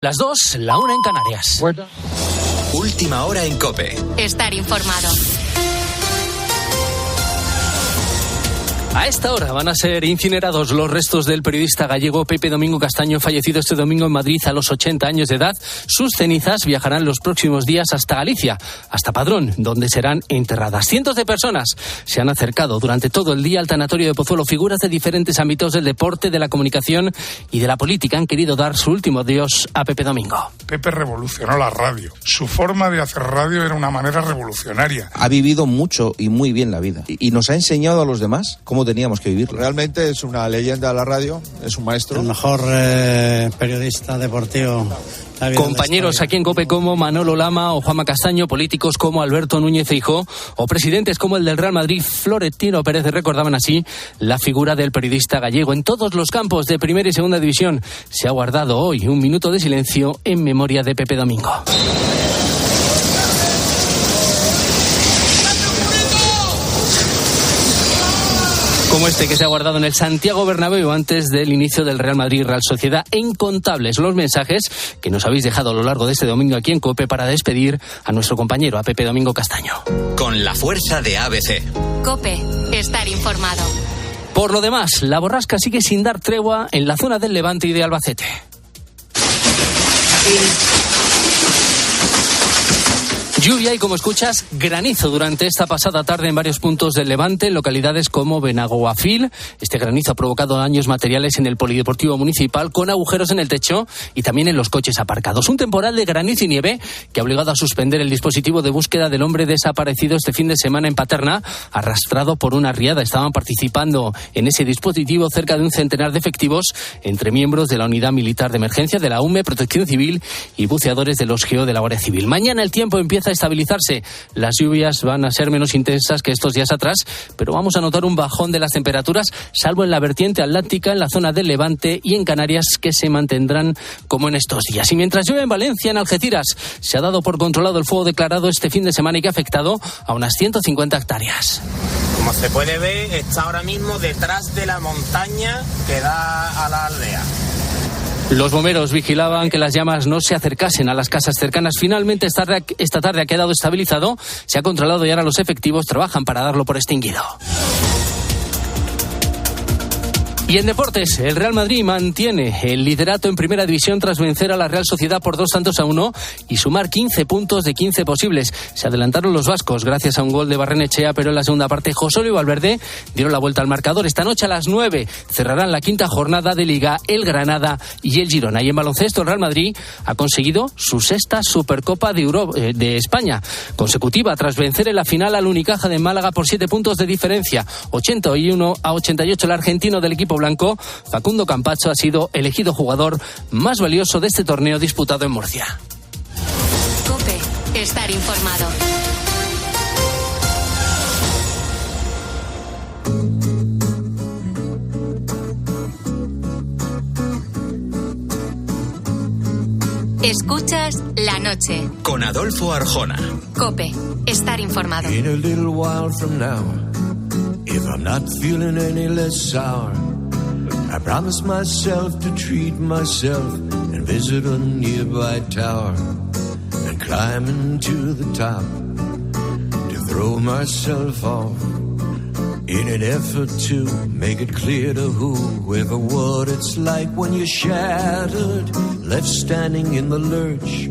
Las 2, la 1 en Canarias. Última hora en COPE. Estar informado. A esta hora van a ser incinerados los restos del periodista gallego Pepe Domingo Castaño, fallecido este domingo en Madrid a los 80 años de edad. Sus cenizas viajarán los próximos días hasta Galicia, hasta Padrón, donde serán enterradas. Cientos de personas se han acercado durante todo el día al tanatorio de Pozuelo. Figuras de diferentes ámbitos del deporte, de la comunicación y de la política han querido dar su último adiós a Pepe Domingo. Pepe revolucionó la radio. Su forma de hacer radio era una manera revolucionaria. Ha vivido mucho y muy bien la vida y nos ha enseñado a los demás cómo teníamos que vivirlo. Realmente es una leyenda de la radio, es un maestro. El mejor periodista deportivo. Compañeros aquí en COPE como Manolo Lama o Juanma Castaño, políticos como Alberto Núñez Feijóo o presidentes como el del Real Madrid, Florentino Pérez, recordaban así la figura del periodista gallego. En todos los campos de primera y segunda división se ha guardado hoy un minuto de silencio en memoria de Pepe Domingo. Como este que se ha guardado en el Santiago Bernabéu antes del inicio del Real Madrid-Real Sociedad. Incontables los mensajes que nos habéis dejado a lo largo de este domingo aquí en COPE para despedir a nuestro compañero, a Pepe Domingo Castaño. Con la fuerza de ABC. COPE, estar informado. Por lo demás, la borrasca sigue sin dar tregua en la zona del Levante y de Albacete. Lluvia y, como escuchas, granizo durante esta pasada tarde en varios puntos del Levante, en localidades como Benaguafil. Este granizo ha provocado daños materiales en el polideportivo municipal, con agujeros en el techo y también en los coches aparcados. Un temporal de granizo y nieve que ha obligado a suspender el dispositivo de búsqueda del hombre desaparecido este fin de semana en Paterna, arrastrado por una riada. Estaban participando en ese dispositivo cerca de un centenar de efectivos, entre miembros de la Unidad Militar de Emergencia, de la UME, Protección Civil y buceadores de los GEO de la Guardia Civil. Mañana el tiempo empieza a estabilizarse. Las lluvias van a ser menos intensas que estos días atrás, pero vamos a notar un bajón de las temperaturas, salvo en la vertiente atlántica, en la zona del Levante y en Canarias, que se mantendrán como en estos días. Y mientras llueve en Valencia, en Algeciras, se ha dado por controlado el fuego declarado este fin de semana y que ha afectado a unas 150 hectáreas. Como se puede ver, está ahora mismo detrás de la montaña que da a la aldea. Los bomberos vigilaban que las llamas no se acercasen a las casas cercanas. Finalmente, esta tarde ha quedado estabilizado, se ha controlado y ahora los efectivos trabajan para darlo por extinguido. Y en deportes, el Real Madrid mantiene el liderato en primera división tras vencer a la Real Sociedad por 2-1 y sumar 15 puntos de 15 posibles. Se adelantaron los vascos gracias a un gol de Barrenechea, pero en la segunda parte Joselu y Valverde dieron la vuelta al marcador. Esta noche a las 9 cerrarán la quinta jornada de Liga el Granada y el Girona. Y en baloncesto, el Real Madrid ha conseguido su sexta Supercopa de España consecutiva tras vencer en la final al Unicaja de Málaga por 7 puntos de diferencia. 81-88 el argentino del equipo blanco, Facundo Campacho, ha sido elegido jugador más valioso de este torneo disputado en Murcia. COPE, estar informado. Escuchas La Noche. Con Adolfo Arjona. COPE, estar informado. In a little while from now, if I'm not feeling any less sour, I promise myself to treat myself and visit a nearby tower and climb into the top to throw myself off in an effort to make it clear to whoever what it's like when you're shattered, left standing in the lurch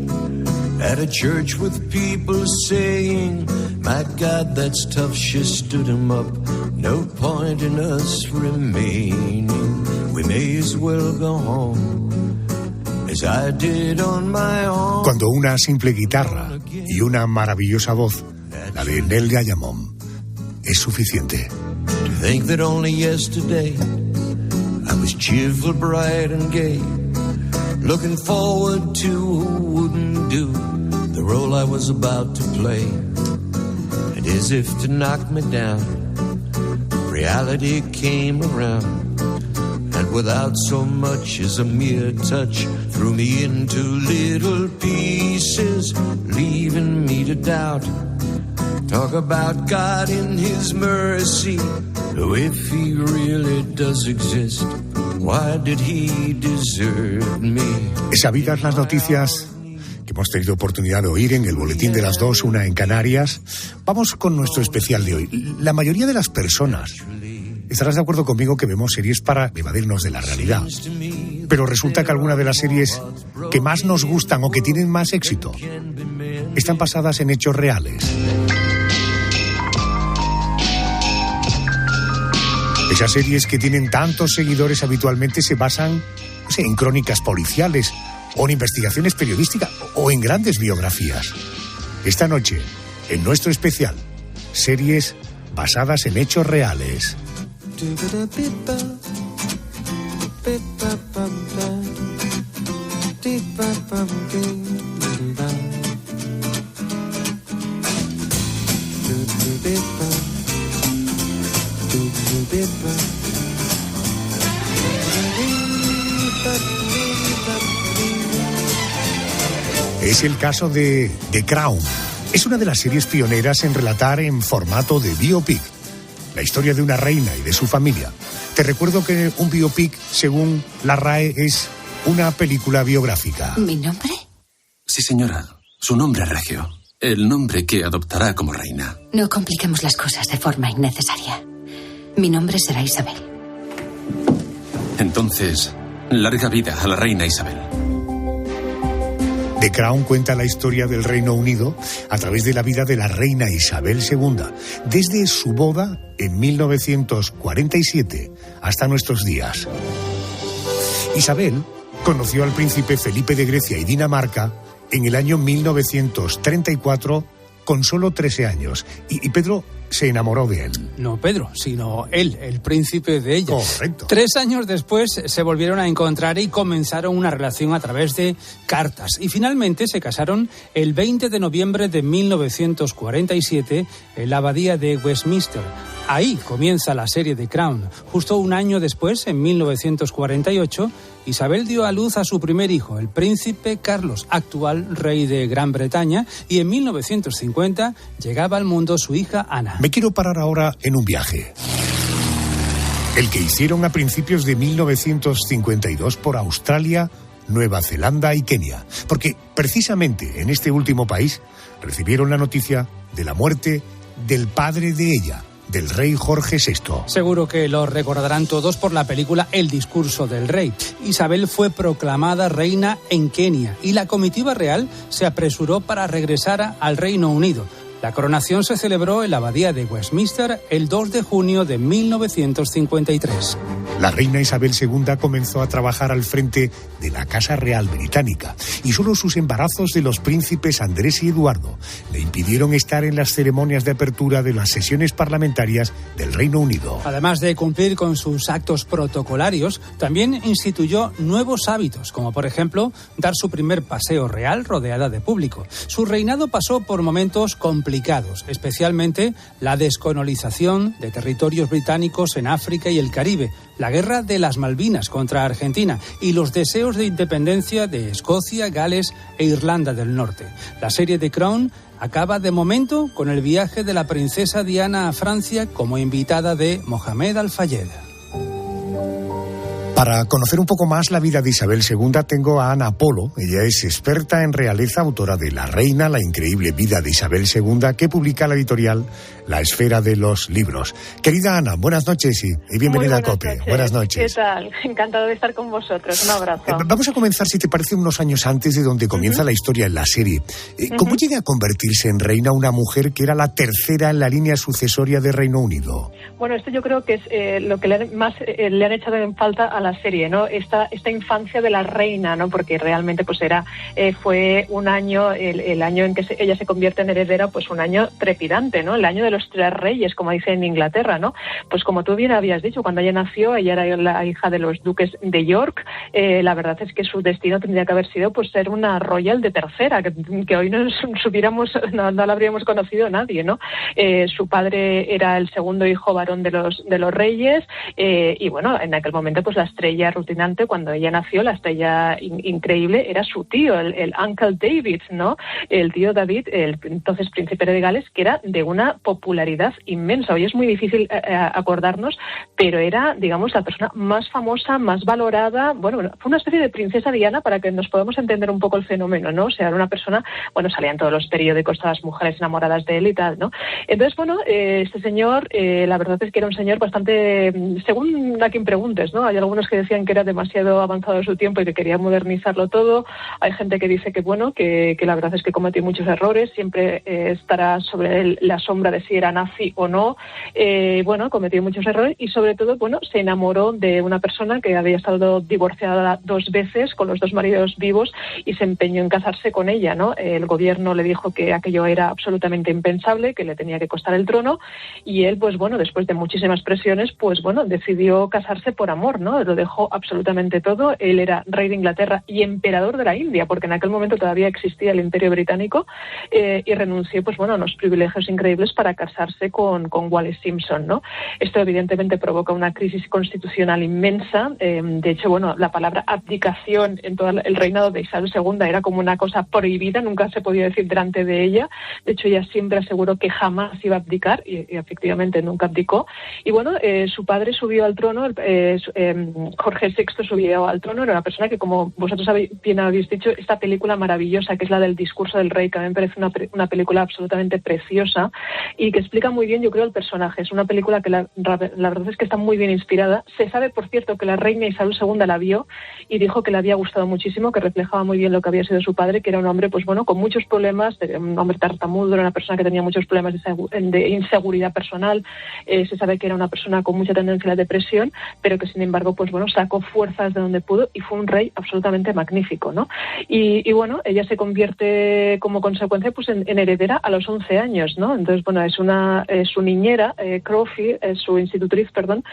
at a church with people saying, my God, that's tough, she stood him up, no point in us remaining, we may as well go home as I did on my own. Cuando una simple guitarra y una maravillosa voz, la de Nel Gayamón, es suficiente. To think that only yesterday I was cheerful, bright and gay, looking forward to who wouldn't do the role I was about to play. And as if to knock me down, reality came around, and without so much as a mere touch, threw me into little pieces, leaving me to doubt. Talk about God in His mercy, So if he really does exist, why did he desert me? Sabidas las noticias que hemos tenido oportunidad de oír en el Boletín de las 2, una en Canarias, vamos con nuestro especial de hoy. La mayoría de las personas estarás de acuerdo conmigo que vemos series para evadirnos de la realidad. Pero resulta que algunas de las series que más nos gustan o que tienen más éxito están basadas en hechos reales. Esas series que tienen tantos seguidores habitualmente se basan, no sé, en crónicas policiales o en investigaciones periodísticas o en grandes biografías. Esta noche, en nuestro especial, series basadas en hechos reales. Es el caso de The Crown. Es una de las series pioneras en relatar en formato de biopic la historia de una reina y de su familia. Te recuerdo que un biopic, según la RAE, es una película biográfica. ¿Mi nombre? Sí, señora. Su nombre es Regio. El nombre que adoptará como reina. No compliquemos las cosas de forma innecesaria. Mi nombre será Isabel. Entonces, larga vida a la reina Isabel. The Crown cuenta la historia del Reino Unido a través de la vida de la reina Isabel II, desde su boda en 1947 hasta nuestros días. Isabel conoció al príncipe Felipe de Grecia y Dinamarca en el año 1934 con solo 13 años y Pedro se enamoró de él. No Pedro, sino él, el príncipe de ella. Correcto. 3 años después se volvieron a encontrar y comenzaron una relación a través de cartas. Y finalmente se casaron el 20 de noviembre de 1947 en la abadía de Westminster. Ahí comienza la serie The Crown. Justo un año después, en 1948, Isabel dio a luz a su primer hijo, el príncipe Carlos, actual rey de Gran Bretaña, y en 1950 llegaba al mundo su hija Ana. Me quiero parar ahora en un viaje. El que hicieron a principios de 1952 por Australia, Nueva Zelanda y Kenia. Porque precisamente en este último país recibieron la noticia de la muerte del padre de ella, del rey Jorge VI. Seguro que lo recordarán todos por la película El discurso del rey. Isabel fue proclamada reina en Kenia y la comitiva real se apresuró para regresar al Reino Unido. La coronación se celebró en la abadía de Westminster el 2 de junio de 1953. La reina Isabel II comenzó a trabajar al frente de la Casa Real Británica y solo sus embarazos de los príncipes Andrés y Eduardo le impidieron estar en las ceremonias de apertura de las sesiones parlamentarias del Reino Unido. Además de cumplir con sus actos protocolarios, también instituyó nuevos hábitos, como por ejemplo dar su primer paseo real rodeada de público. Su reinado pasó por momentos complicados, especialmente la descolonización de territorios británicos en África y el Caribe, la guerra de las Malvinas contra Argentina y los deseos de independencia de Escocia, Gales e Irlanda del Norte. La serie The Crown acaba de momento con el viaje de la princesa Diana a Francia como invitada de Mohamed Al-Fayed. Para conocer un poco más la vida de Isabel II tengo a Ana Polo. Ella es experta en realeza, autora de La Reina, la increíble vida de Isabel II, que publica la editorial La Esfera de los Libros. Querida Ana, buenas noches y bienvenida a COPE. Noches. Buenas noches. ¿Qué tal? Encantado de estar con vosotros. Un abrazo. Vamos a comenzar, si te parece, unos años antes de donde comienza la historia en la serie. ¿Cómo llega a convertirse en reina una mujer que era la tercera en la línea sucesoria de Reino Unido? Bueno, esto yo creo que es lo que más le han echado en falta a la serie, ¿no? Esta infancia de la reina, ¿no? Porque realmente pues fue un año, el año en que ella se convierte en heredera, pues un año trepidante, ¿no? El año de los 3 reyes, como dicen en Inglaterra, ¿no? Pues como tú bien habías dicho, cuando ella nació, ella era la hija de los duques de York. La verdad es que su destino tendría que haber sido pues ser una royal de tercera, que hoy no la habríamos conocido nadie, ¿no? Su padre era el segundo hijo varón de los reyes, y bueno, en aquel momento pues las estrella rutinante. Cuando ella nació, la estrella increíble era su tío, el Uncle David, ¿no? El tío David, el entonces príncipe de Gales, que era de una popularidad inmensa. Hoy es muy difícil acordarnos, pero era, digamos, la persona más famosa, más valorada. Bueno, fue una especie de princesa Diana para que nos podamos entender un poco el fenómeno, ¿no? O sea, era una persona, bueno, salían todos los periódicos, todas las mujeres enamoradas de él y tal, ¿no? Entonces, bueno, este señor, la verdad es que era un señor bastante, según a quien preguntes, ¿no? Hay algunos que decían que era demasiado avanzado de su tiempo y que quería modernizarlo todo. Hay gente que dice que, bueno, que la verdad es que cometió muchos errores, siempre estará sobre él la sombra de si era nazi o no. Bueno, cometió muchos errores y sobre todo, bueno, se enamoró de una persona que había estado divorciada 2 veces, con los 2 maridos vivos, y se empeñó en casarse con ella, ¿no? El gobierno le dijo que aquello era absolutamente impensable, que le tenía que costar el trono, y él, pues bueno, después de muchísimas presiones, pues bueno, decidió casarse por amor, ¿no? Lo dejó absolutamente todo. Él era rey de Inglaterra y emperador de la India, porque en aquel momento todavía existía el Imperio Británico, y renunció, pues bueno, a unos privilegios increíbles para casarse con Wallis Simpson, ¿no? Esto evidentemente provoca una crisis constitucional inmensa. De hecho, bueno, la palabra abdicación en todo el reinado de Isabel II era como una cosa prohibida, nunca se podía decir delante de ella. De hecho, ella siempre aseguró que jamás iba a abdicar y efectivamente nunca abdicó. Y bueno, su padre subió al trono, Jorge VI subió al trono, era una persona que, como vosotros bien habéis dicho, esta película maravillosa que es la del discurso del rey, que a mí me parece una película absolutamente preciosa y que explica muy bien, yo creo, el personaje. Es una película que la verdad es que está muy bien inspirada. Se sabe, por cierto, que la reina Isabel II la vio y dijo que le había gustado muchísimo, que reflejaba muy bien lo que había sido su padre, que era un hombre, pues bueno, con muchos problemas, un hombre tartamudo, era una persona que tenía muchos problemas de inseguridad personal. Se sabe que era una persona con mucha tendencia a la depresión, pero que sin embargo, pues bueno, sacó fuerzas de donde pudo y fue un rey absolutamente magnífico, ¿no? Y bueno, ella se convierte como consecuencia pues en heredera a los 11 años, ¿no? Entonces, bueno, es su niñera, su institutriz, perdón,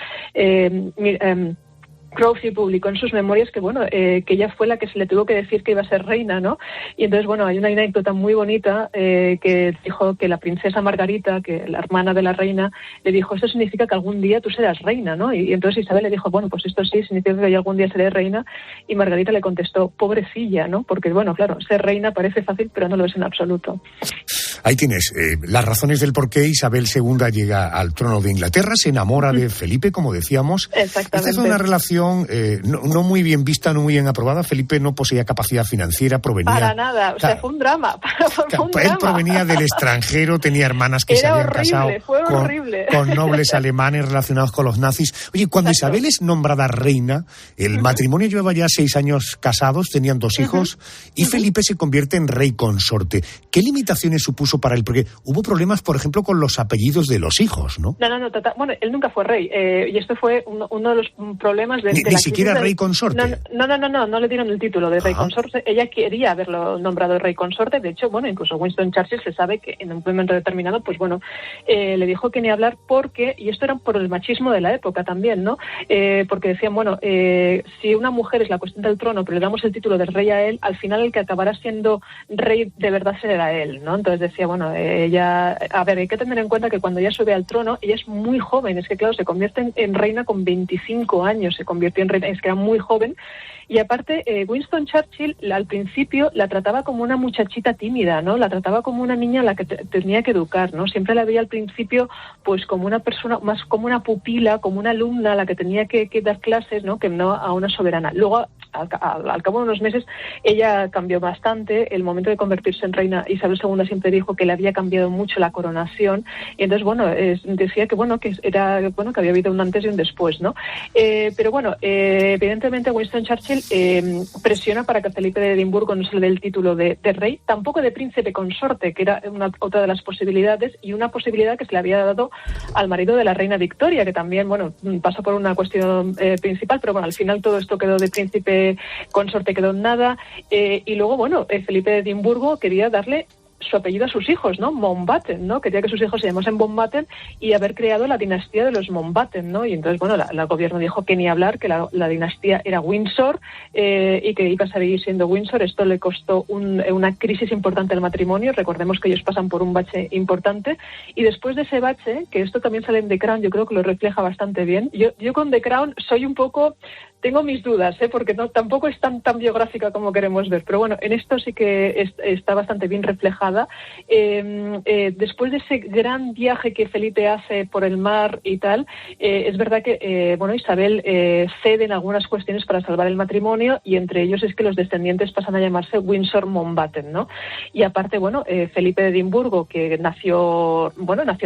Crowther publicó en sus memorias que, bueno, que ella fue la que se le tuvo que decir que iba a ser reina, ¿no? Y entonces, bueno, hay una anécdota muy bonita que dijo que la princesa Margarita, que la hermana de la reina, le dijo, esto significa que algún día tú serás reina, ¿no? Y entonces Isabel le dijo, bueno, pues esto sí significa que yo algún día seré reina. Y Margarita le contestó, pobrecilla, ¿no? Porque, bueno, claro, ser reina parece fácil, pero no lo es en absoluto. Ahí tienes las razones del por qué Isabel II llega al trono de Inglaterra, se enamora de Felipe, como decíamos. Exactamente. Esta es una relación no muy bien vista, no muy bien aprobada. Felipe no poseía capacidad financiera, provenía... Para nada, o sea, fue un drama. Él provenía del extranjero, tenía hermanas que se habían casado con nobles alemanes relacionados con los nazis. Oye, cuando Isabel es nombrada reina, el matrimonio llevaba ya 6 años casados, tenían 2 hijos, y Felipe se convierte en rey consorte. ¿Qué limitaciones supuso para él? Porque hubo problemas, por ejemplo, con los apellidos de los hijos, ¿no? No, bueno, él nunca fue rey, y esto fue uno de los problemas de Ni siquiera rey consorte. No le dieron el título de rey consorte. Ella quería haberlo nombrado rey consorte. De hecho, bueno, incluso Winston Churchill se sabe que en un momento determinado, pues bueno, le dijo que ni hablar porque, y esto era por el machismo de la época también, ¿no? Porque decían, bueno, si una mujer es la cuestión del trono, pero le damos el título de rey a él, al final el que acabará siendo rey de verdad será él, ¿no? Entonces decía, bueno, ella, a ver, hay que tener en cuenta que cuando ella sube al trono, ella es muy joven, es que claro, se convierte en reina con 25 años, se convirtió en reina, es que era muy joven. Y aparte, Winston Churchill al principio la trataba como una muchachita tímida, ¿no? La trataba como una niña a la que tenía que educar, ¿no? Siempre la veía al principio pues como una persona, más como una pupila, como una alumna a la que tenía que dar clases, ¿no? Que no a una soberana. Luego, al cabo de unos meses, ella cambió bastante. El momento de convertirse en reina, Isabel II siempre dijo que le había cambiado mucho la coronación. Y entonces, bueno, decía que, bueno, que era, bueno, que había habido un antes y un después, ¿no? Pero bueno, evidentemente Winston Churchill presiona para que Felipe de Edimburgo no se le dé el título de rey, tampoco de príncipe consorte, que era otra de las posibilidades, y una posibilidad que se le había dado al marido de la reina Victoria, que también, bueno, pasó por una cuestión principal, pero bueno, al final todo esto quedó de príncipe consorte, quedó en nada, y luego, bueno, Felipe de Edimburgo quería darle su apellido a sus hijos, ¿no? Mountbatten, ¿no? Quería que sus hijos se llamasen Mountbatten y haber creado la dinastía de los Mountbatten, ¿no? Y entonces, bueno, el gobierno dijo que ni hablar, que la dinastía era Windsor, y que iba a seguir siendo Windsor. Esto le costó una crisis importante al matrimonio. Recordemos que ellos pasan por un bache importante, y después de ese bache, que esto también sale en The Crown, yo creo que lo refleja bastante bien. Yo con The Crown soy un poco... tengo mis dudas, porque tampoco es tan biográfica como queremos ver, pero bueno, en esto sí que está bastante bien reflejada. Después de ese gran viaje que Felipe hace por el mar y tal, es verdad que Isabel cede en algunas cuestiones para salvar el matrimonio, y entre ellos es que los descendientes pasan a llamarse Windsor-Mountbatten, ¿no? Y aparte, Felipe de Edimburgo, que nació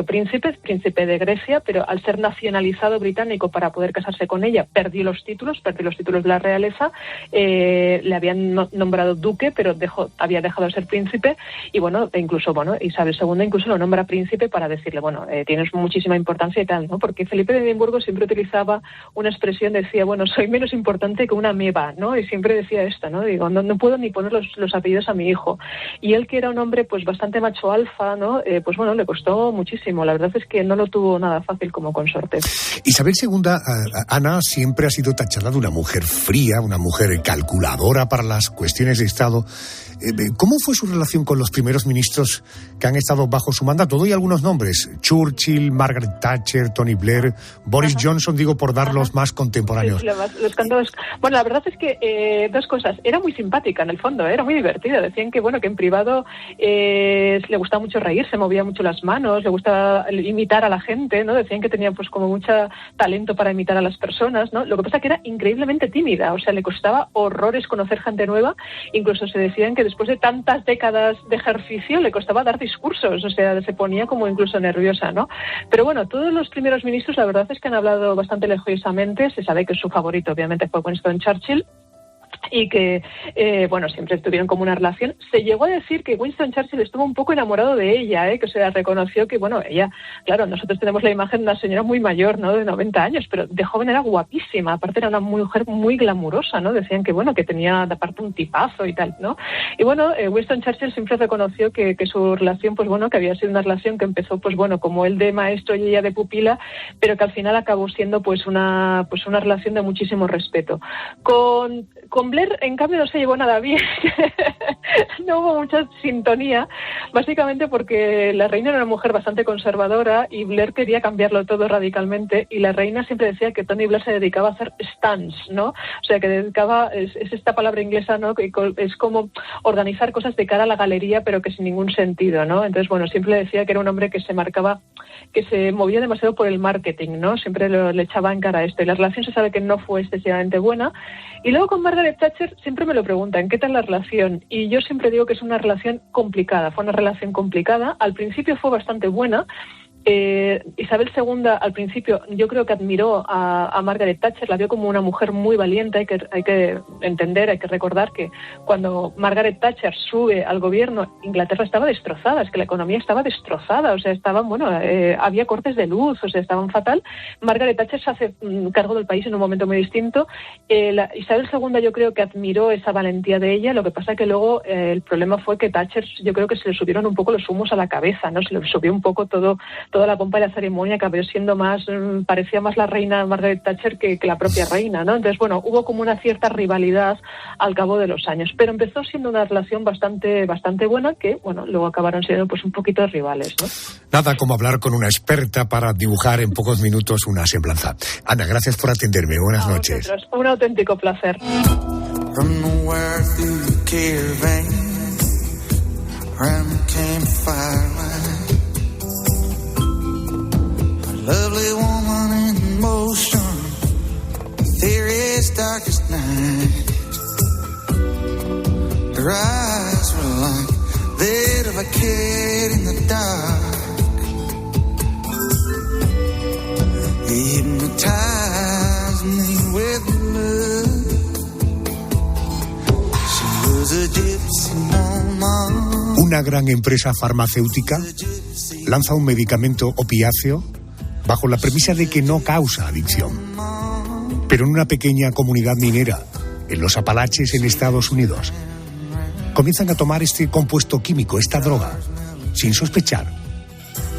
príncipe de Grecia, pero al ser nacionalizado británico para poder casarse con ella, perdió los títulos de la realeza, le habían nombrado duque, pero había dejado de ser príncipe, y incluso Isabel II incluso lo nombra príncipe para decirle, tienes muchísima importancia y tal, ¿no? Porque Felipe de Edimburgo siempre utilizaba una expresión, decía, soy menos importante que una ameba, ¿no? Y siempre decía esto, ¿no? Digo, no puedo ni poner los apellidos a mi hijo. Y él, que era un hombre pues bastante macho alfa, ¿no? Le costó muchísimo. La verdad es que no lo tuvo nada fácil como consorte. Isabel II, Ana, siempre ha sido tachada de una mujer fría, una mujer calculadora para las cuestiones de Estado. ¿Cómo fue su relación con los primeros ministros que han estado bajo su mandato? Doy algunos nombres: Churchill, Margaret Thatcher, Tony Blair, Boris Johnson, digo por dar los más contemporáneos. Sí, la verdad es que dos cosas. Era muy simpática en el fondo, era muy divertida. Decían que en privado le gustaba mucho reírse, movía mucho las manos, le gustaba imitar a la gente, ¿no? Decían que tenía pues como mucho talento para imitar a las personas, ¿no? Lo que pasa es que era increíblemente tímida, o sea, le costaba horrores conocer gente nueva. Incluso se decían que después de tantas décadas de ejercicio le costaba dar discursos, o sea, se ponía como incluso nerviosa, ¿no? Pero todos los primeros ministros la verdad es que han hablado bastante elogiosamente. Se sabe que su favorito obviamente fue Winston Churchill, y que, siempre tuvieron como una relación. Se llegó a decir que Winston Churchill estuvo un poco enamorado de ella, que reconoció que, ella, claro, nosotros tenemos la imagen de una señora muy mayor, ¿no?, de 90 años, pero de joven era guapísima, aparte era una mujer muy glamurosa, ¿no? Decían que, que tenía aparte un tipazo y tal, ¿no? Y Winston Churchill siempre reconoció que su relación, que había sido una relación que empezó, como él de maestro y ella de pupila, pero que al final acabó siendo, una relación de muchísimo respeto. Con Blair, en cambio, no se llevó nada bien. No hubo mucha sintonía, básicamente porque la reina era una mujer bastante conservadora y Blair quería cambiarlo todo radicalmente, y la reina siempre decía que Tony Blair se dedicaba a hacer stunts, ¿no? O sea, que dedicaba, es esta palabra inglesa, ¿no?, que es como organizar cosas de cara a la galería, pero que sin ningún sentido, ¿no? Entonces, siempre decía que era un hombre que se movía demasiado por el marketing, ¿no? Siempre le echaba en cara esto, y la relación se sabe que no fue excesivamente buena. Y luego con Margaret Thatcher siempre me lo preguntan, ¿qué tal la relación? Y yo siempre digo que es una relación complicada, fue una relación complicada. Al principio fue bastante buena. Isabel II al principio yo creo que admiró a Margaret Thatcher, la vio como una mujer muy valiente. Hay que entender, hay que recordar que cuando Margaret Thatcher sube al gobierno, Inglaterra estaba destrozada, es que la economía estaba destrozada, o sea, había cortes de luz, o sea, estaban fatal. Margaret Thatcher se hace cargo del país en un momento muy distinto. Isabel II yo creo que admiró esa valentía de ella. Lo que pasa que luego el problema fue que Thatcher, yo creo que se le subieron un poco los humos a la cabeza, ¿no? Se le subió un poco toda la pompa de la ceremonia, que acabó siendo parecía más la reina Margaret Thatcher que la propia reina, ¿no? Entonces, hubo como una cierta rivalidad al cabo de los años, pero empezó siendo una relación bastante buena, que, luego acabaron siendo pues un poquito rivales, ¿no? Nada como hablar con una experta para dibujar en pocos minutos una semblanza. Ana, gracias por atenderme. Buenas noches. Vosotros. Un auténtico placer. Lovely woman in motion, theory's darkest night. Her eyes were like that of a kid in the dark. He hypnotized me with love. She was a gypsy woman. Una gran empresa farmacéutica lanza un medicamento opiáceo bajo la premisa de que no causa adicción. Pero en una pequeña comunidad minera, en los Apalaches, en Estados Unidos, comienzan a tomar este compuesto químico, esta droga, sin sospechar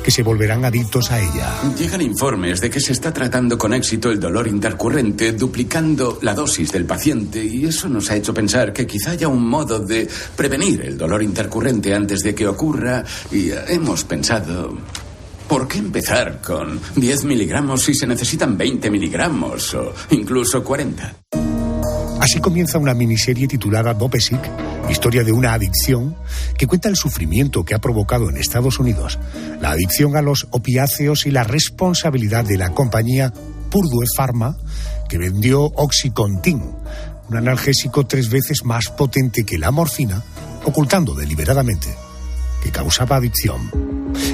que se volverán adictos a ella. Llegan informes de que se está tratando con éxito el dolor intercurrente, duplicando la dosis del paciente, y eso nos ha hecho pensar que quizá haya un modo de prevenir el dolor intercurrente antes de que ocurra, y hemos pensado... ¿Por qué empezar con 10 miligramos si se necesitan 20 miligramos o incluso 40? Así comienza una miniserie titulada Dopesick, historia de una adicción que cuenta el sufrimiento que ha provocado en Estados Unidos la adicción a los opiáceos y la responsabilidad de la compañía Purdue Pharma, que vendió Oxycontin, un analgésico 3 veces más potente que la morfina, ocultando deliberadamente que causaba adicción.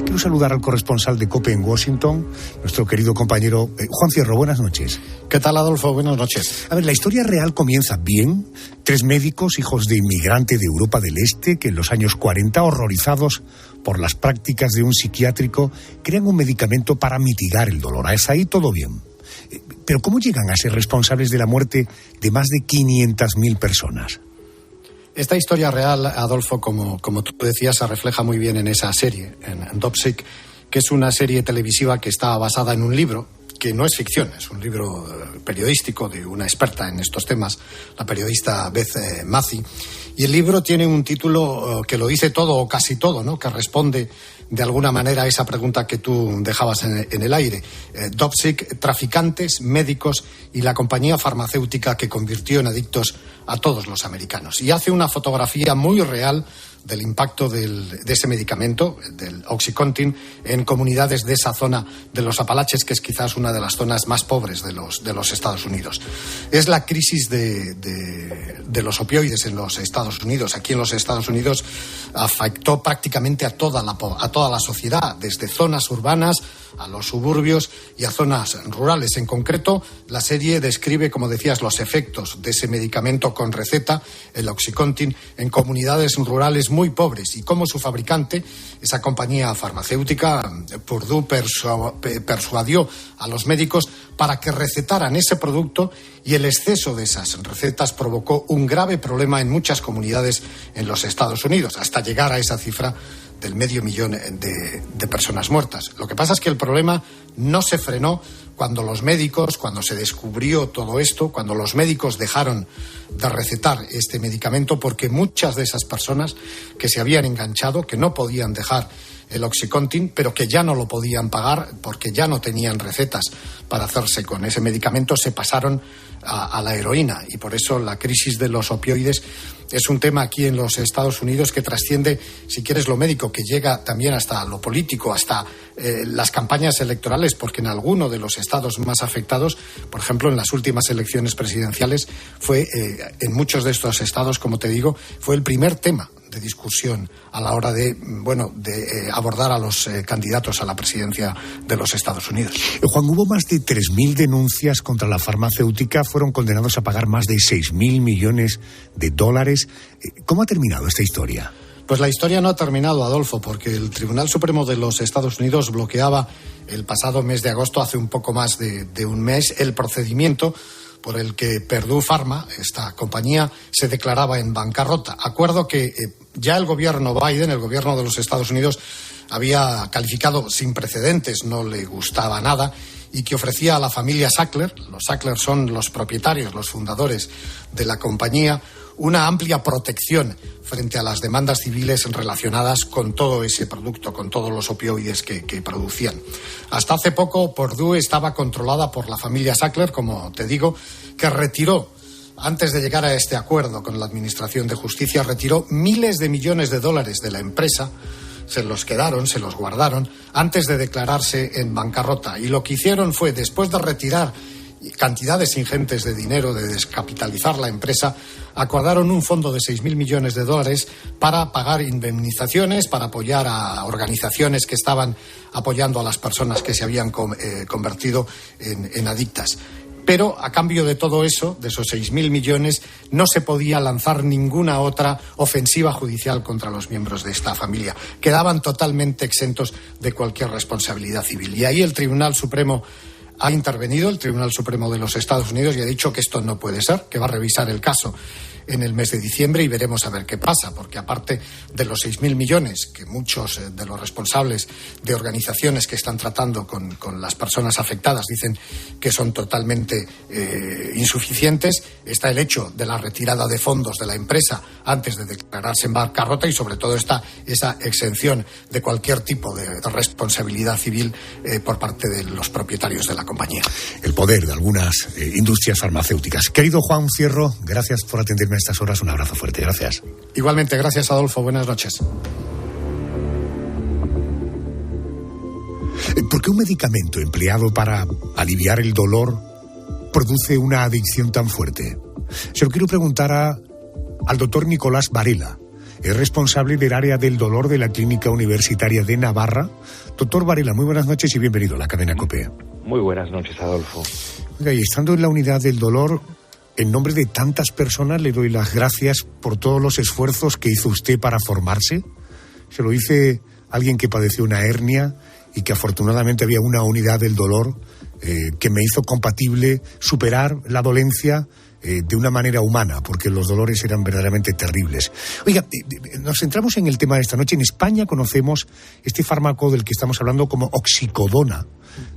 Quiero saludar al corresponsal de COPE en Washington, nuestro querido compañero Juan Fierro. Buenas noches. ¿Qué tal, Adolfo? Buenas noches. A ver, la historia real comienza bien. 3 médicos, hijos de inmigrante de Europa del Este, que en los años 40, horrorizados por las prácticas de un psiquiátrico, crean un medicamento para mitigar el dolor. Hasta ahí todo bien. Pero ¿cómo llegan a ser responsables de la muerte de más de 500.000 personas? Esta historia real, Adolfo, como tú decías, se refleja muy bien en esa serie, en Dopesick, que es una serie televisiva que está basada en un libro, que no es ficción, es un libro periodístico de una experta en estos temas, la periodista Beth Macy, y el libro tiene un título que lo dice todo o casi todo, ¿no?, que responde de alguna manera a esa pregunta que tú dejabas en el aire. Dopesick, traficantes, médicos y la compañía farmacéutica que convirtió en adictos a todos los americanos. Y hace una fotografía muy real del impacto de ese medicamento, del Oxycontin, en comunidades de esa zona de los Apalaches, que es quizás una de las zonas más pobres de los Estados Unidos. Es la crisis de los opioides en los Estados Unidos. Aquí en los Estados Unidos afectó prácticamente a toda la sociedad, desde zonas urbanas a los suburbios y a zonas rurales. En concreto, la serie describe, como decías, los efectos de ese medicamento con receta, el Oxycontin, en comunidades rurales muy pobres y cómo su fabricante, esa compañía farmacéutica, Purdue, persuadió a los médicos para que recetaran ese producto, y el exceso de esas recetas provocó un grave problema en muchas comunidades en los Estados Unidos, hasta llegar a esa cifra del 500.000 de personas muertas. Lo que pasa es que el problema no se frenó cuando se descubrió todo esto, cuando los médicos dejaron de recetar este medicamento, porque muchas de esas personas que se habían enganchado, que no podían dejar el Oxycontin, pero que ya no lo podían pagar porque ya no tenían recetas para hacerse con ese medicamento, se pasaron a la heroína. Y por eso la crisis de los opioides es un tema aquí en los Estados Unidos que trasciende, si quieres, lo médico, que llega también hasta lo político, hasta las campañas electorales, porque en alguno de los estados más afectados, por ejemplo, en las últimas elecciones presidenciales, en muchos de estos estados, como te digo, fue el primer tema de discusión a la hora de abordar a los candidatos a la presidencia de los Estados Unidos. Juan, hubo más de 3.000 denuncias contra la farmacéutica, fueron condenados a pagar más de $6.000 millones. ¿Cómo ha terminado esta historia? Pues la historia no ha terminado, Adolfo, porque el Tribunal Supremo de los Estados Unidos bloqueaba el pasado mes de agosto, hace un poco más de un mes, el procedimiento por el que Purdue Pharma, esta compañía, se declaraba en bancarrota. Acuerdo que ya el gobierno Biden, el gobierno de los Estados Unidos, había calificado sin precedentes, no le gustaba nada, y que ofrecía a la familia Sackler, los Sackler son los propietarios, los fundadores de la compañía, una amplia protección frente a las demandas civiles relacionadas con todo ese producto, con todos los opioides que producían. Hasta hace poco, Purdue estaba controlada por la familia Sackler, como te digo, que retiró, antes de llegar a este acuerdo con la Administración de Justicia, retiró miles de millones de dólares de la empresa, se los quedaron, se los guardaron, antes de declararse en bancarrota. Y lo que hicieron fue, después de retirar cantidades ingentes de dinero, de descapitalizar la empresa, acordaron un fondo de $6.000 millones para pagar indemnizaciones, para apoyar a organizaciones que estaban apoyando a las personas que se habían convertido en adictas. Pero a cambio de todo eso, de esos 6.000 millones, no se podía lanzar ninguna otra ofensiva judicial contra los miembros de esta familia. Quedaban totalmente exentos de cualquier responsabilidad civil. Y ahí el Tribunal Supremo ha intervenido, el Tribunal Supremo de los Estados Unidos, y ha dicho que esto no puede ser, que va a revisar el caso en el mes de diciembre y veremos a ver qué pasa, porque aparte de los 6.000 millones que muchos de los responsables de organizaciones que están tratando con las personas afectadas dicen que son totalmente insuficientes, está el hecho de la retirada de fondos de la empresa antes de declararse en bancarrota, y sobre todo está esa exención de cualquier tipo de responsabilidad civil por parte de los propietarios de la compañía. El poder de algunas industrias farmacéuticas. Querido Juan Fierro, gracias por atenderme a estas horas. Un abrazo fuerte. Gracias. Igualmente, gracias, Adolfo. Buenas noches. ¿Por qué un medicamento empleado para aliviar el dolor produce una adicción tan fuerte? Se lo quiero preguntar al doctor Nicolás Varela. Es responsable del área del dolor de la Clínica Universitaria de Navarra. Doctor Varela, muy buenas noches y bienvenido a la cadena COPE. Muy buenas noches, Adolfo. Oiga, y estando en la unidad del dolor, en nombre de tantas personas le doy las gracias por todos los esfuerzos que hizo usted para formarse. Se lo dice alguien que padeció una hernia y que afortunadamente había una unidad del dolor que me hizo compatible superar la dolencia de una manera humana, porque los dolores eran verdaderamente terribles. Oiga, nos centramos en el tema de esta noche. En España conocemos este fármaco del que estamos hablando como oxicodona.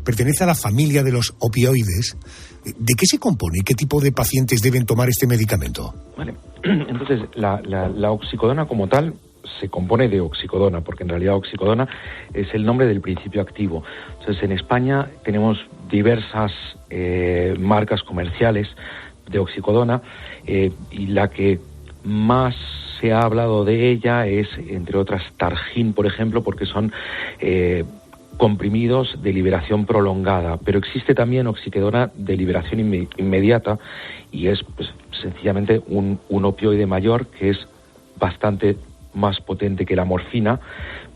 Pertenece a la familia de los opioides. ¿De qué se compone y qué tipo de pacientes deben tomar este medicamento? Vale, entonces la oxicodona como tal se compone de oxicodona, porque en realidad oxicodona es el nombre del principio activo. Entonces en España tenemos diversas marcas comerciales de oxicodona y la que más se ha hablado de ella es, entre otras, Targin, por ejemplo, porque son comprimidos de liberación prolongada, pero existe también oxicodona de liberación inmediata y es pues, sencillamente un opioide mayor que es bastante más potente que la morfina,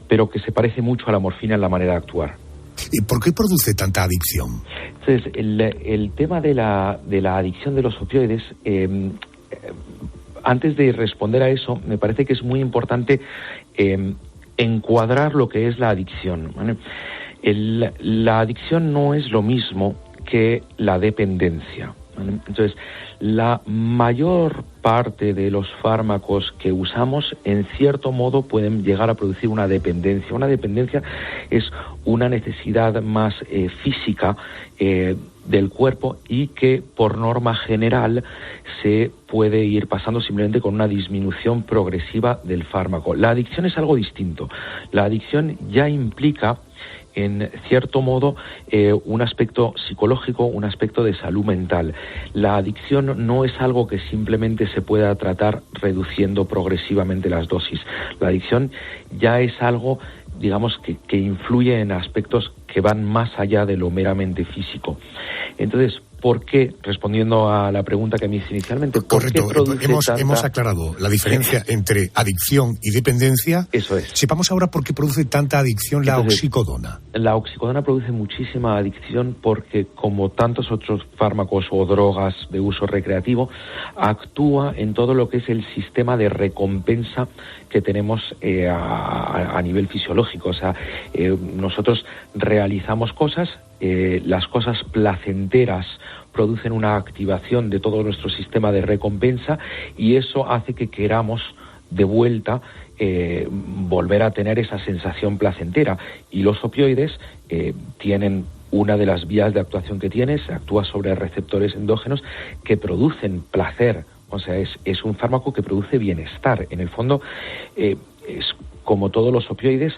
pero que se parece mucho a la morfina en la manera de actuar. ¿Y por qué produce tanta adicción? Entonces, el tema de la adicción de los opioides, antes de responder a eso, me parece que es muy importante encuadrar lo que es la adicción, ¿vale? La adicción no es lo mismo que la dependencia, ¿vale? Entonces, la mayor parte de los fármacos que usamos, en cierto modo, pueden llegar a producir una dependencia. Una dependencia es una necesidad más física del cuerpo y que, por norma general, se puede ir pasando simplemente con una disminución progresiva del fármaco. La adicción es algo distinto. La adicción ya implica, en cierto modo, un aspecto psicológico, un aspecto de salud mental. La adicción no es algo que simplemente se pueda tratar reduciendo progresivamente las dosis. La adicción ya es algo, digamos, que influye en aspectos que van más allá de lo meramente físico. Entonces, ¿por qué? Respondiendo a la pregunta que me hice inicialmente, ¿por correcto, qué produce hemos aclarado la diferencia entre adicción y dependencia. Eso es. Sepamos ahora por qué produce tanta adicción la oxicodona. La oxicodona produce muchísima adicción porque, como tantos otros fármacos o drogas de uso recreativo, actúa en todo lo que es el sistema de recompensa que tenemos a nivel fisiológico. O sea, nosotros realizamos cosas, las cosas placenteras producen una activación de todo nuestro sistema de recompensa y eso hace que queramos de vuelta volver a tener esa sensación placentera. Y los opioides tienen una de las vías de actuación que tiene, se actúa sobre receptores endógenos que producen placer. O sea, es un fármaco que produce bienestar. En el fondo, es como todos los opioides,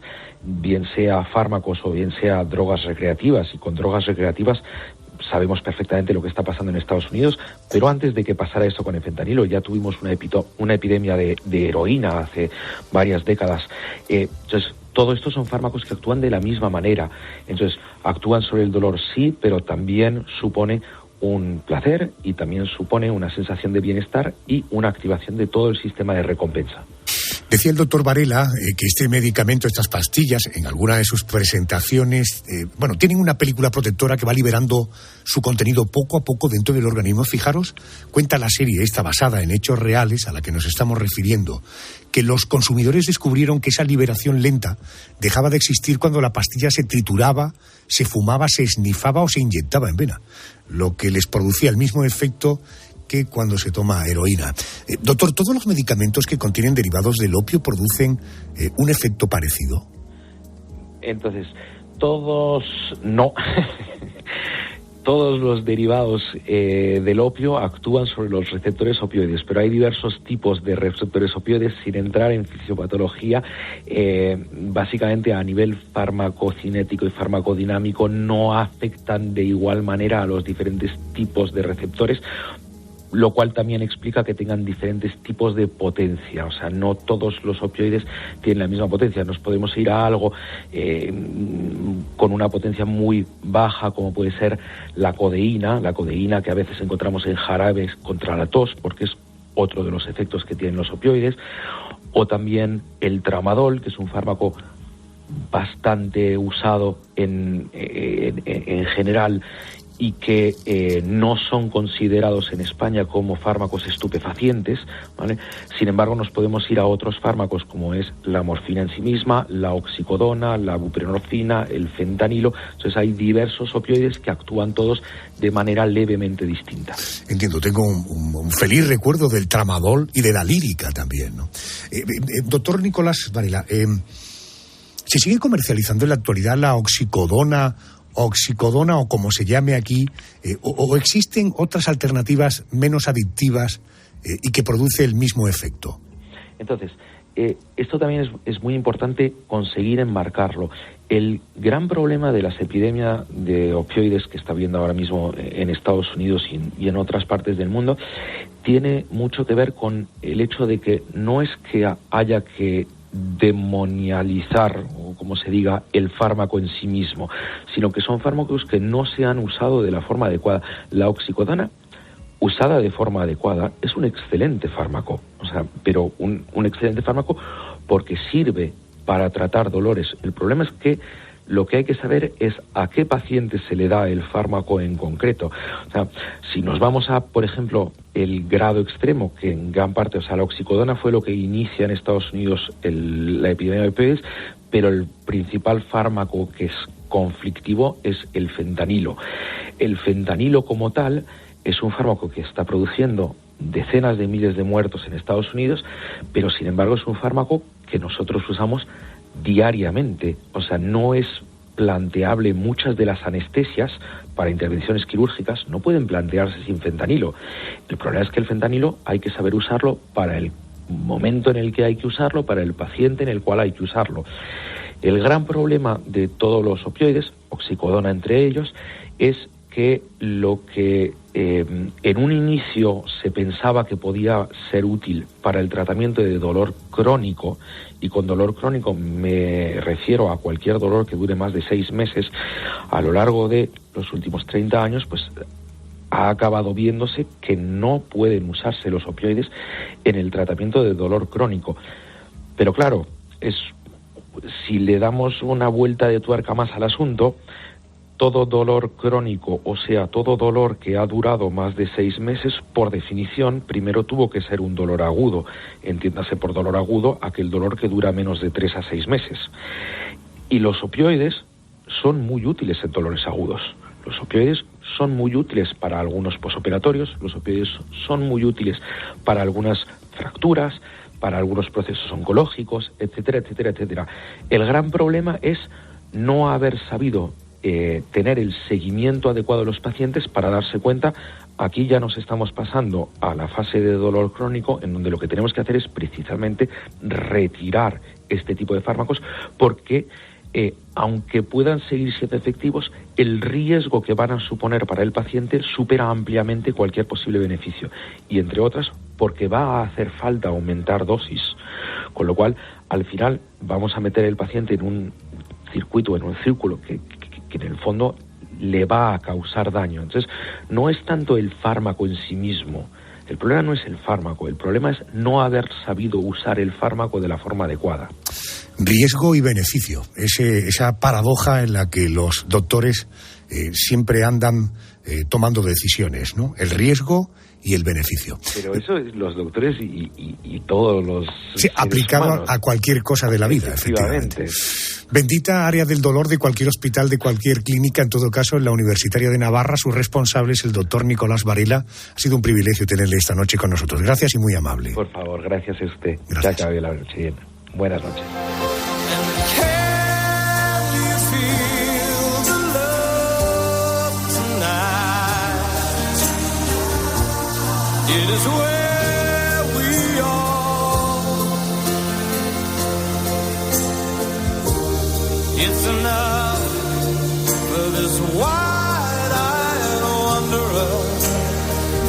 bien sea fármacos o bien sea drogas recreativas, y con drogas recreativas sabemos perfectamente lo que está pasando en Estados Unidos, pero antes de que pasara esto con el fentanilo ya tuvimos una epidemia de heroína hace varias décadas. Entonces, todo esto son fármacos que actúan de la misma manera. Entonces, actúan sobre el dolor, sí, pero también supone un placer y también supone una sensación de bienestar y una activación de todo el sistema de recompensa. Decía el doctor Varela que este medicamento, estas pastillas, en alguna de sus presentaciones, tienen una película protectora que va liberando su contenido poco a poco dentro del organismo. Fijaros, cuenta la serie esta basada en hechos reales a la que nos estamos refiriendo, que los consumidores descubrieron que esa liberación lenta dejaba de existir cuando la pastilla se trituraba, se fumaba, se esnifaba o se inyectaba en vena, lo que les producía el mismo efecto que cuando se toma heroína. Doctor, ¿todos los medicamentos que contienen derivados del opio producen un efecto parecido? Entonces, todos no. todos los derivados del opio actúan sobre los receptores opioides, pero hay diversos tipos de receptores opioides. Sin entrar en fisiopatología, básicamente a nivel farmacocinético y farmacodinámico no afectan de igual manera a los diferentes tipos de receptores, lo cual también explica que tengan diferentes tipos de potencia. O sea, no todos los opioides tienen la misma potencia. Nos podemos ir a algo con una potencia muy baja, como puede ser la codeína que a veces encontramos en jarabes contra la tos, porque es otro de los efectos que tienen los opioides, o también el tramadol, que es un fármaco bastante usado en general y que no son considerados en España como fármacos estupefacientes, ¿vale? Sin embargo, nos podemos ir a otros fármacos como es la morfina en sí misma, la oxicodona, la buprenorfina, el fentanilo. Entonces hay diversos opioides que actúan todos de manera levemente distinta. Entiendo, tengo un feliz recuerdo del tramadol y de la lírica también, ¿no? Doctor Nicolás Varela, ¿se sigue comercializando en la actualidad la oxicodona o como se llame aquí, o existen otras alternativas menos adictivas y que produce el mismo efecto? Entonces, esto también es muy importante conseguir enmarcarlo. El gran problema de las epidemias de opioides que está habiendo ahora mismo en Estados Unidos y en otras partes del mundo tiene mucho que ver con el hecho de que no es que haya que demonializar, o como se diga, el fármaco en sí mismo, sino que son fármacos que no se han usado de la forma adecuada. La oxicodona, usada de forma adecuada, es un excelente fármaco, pero un excelente fármaco porque sirve para tratar dolores. El problema es que lo que hay que saber es a qué paciente se le da el fármaco en concreto. O sea, si nos vamos a, por ejemplo, el grado extremo, que en gran parte, la oxicodona fue lo que inicia en Estados Unidos la epidemia de opioides, pero el principal fármaco que es conflictivo es el fentanilo. El fentanilo como tal es un fármaco que está produciendo decenas de miles de muertos en Estados Unidos, pero sin embargo es un fármaco que nosotros usamos diariamente. O sea, no es planteable. Muchas de las anestesias para intervenciones quirúrgicas no pueden plantearse sin fentanilo. El problema es que el fentanilo hay que saber usarlo para el momento en el que hay que usarlo, para el paciente en el cual hay que usarlo. El gran problema de todos los opioides, oxicodona entre ellos, es que lo que en un inicio se pensaba que podía ser útil para el tratamiento de dolor crónico, y con dolor crónico me refiero a cualquier dolor que dure más de 6 meses, a lo largo de los últimos 30 años, pues ha acabado viéndose que no pueden usarse los opioides en el tratamiento de dolor crónico. Pero claro, si le damos una vuelta de tuerca más al asunto, todo dolor crónico, o sea, todo dolor que ha durado más de 6 meses, por definición, primero tuvo que ser un dolor agudo. Entiéndase por dolor agudo aquel dolor que dura menos de 3 a 6 meses. Y los opioides son muy útiles en dolores agudos. Los opioides son muy útiles para algunos posoperatorios, los opioides son muy útiles para algunas fracturas, para algunos procesos oncológicos, etcétera, etcétera, etcétera. El gran problema es no haber sabido tener el seguimiento adecuado de los pacientes para darse cuenta. Aquí ya nos estamos pasando a la fase de dolor crónico, en donde lo que tenemos que hacer es precisamente retirar este tipo de fármacos, porque aunque puedan seguir siendo efectivos, el riesgo que van a suponer para el paciente supera ampliamente cualquier posible beneficio, y entre otras porque va a hacer falta aumentar dosis, con lo cual al final vamos a meter al paciente en un circuito, en un círculo que en el fondo le va a causar daño. Entonces, no es tanto el fármaco en sí mismo. El problema no es el fármaco, el problema es no haber sabido usar el fármaco de la forma adecuada. Riesgo y beneficio, esa paradoja en la que los doctores siempre andan tomando decisiones, ¿no? El riesgo y el beneficio. Pero eso es los doctores y todos los... Sí, aplicado humanos a cualquier cosa de la vida, efectivamente. Bendita área del dolor de cualquier hospital, de cualquier clínica, en todo caso en la Universitaria de Navarra. Su responsable es el doctor Nicolás Varela. Ha sido un privilegio tenerle esta noche con nosotros. Gracias y muy amable. Por favor, gracias a usted. Gracias. Ya acabe la noche bien. Buenas noches. Can you feel the love tonight? is where we are. It's enough for this wide-eyed wanderer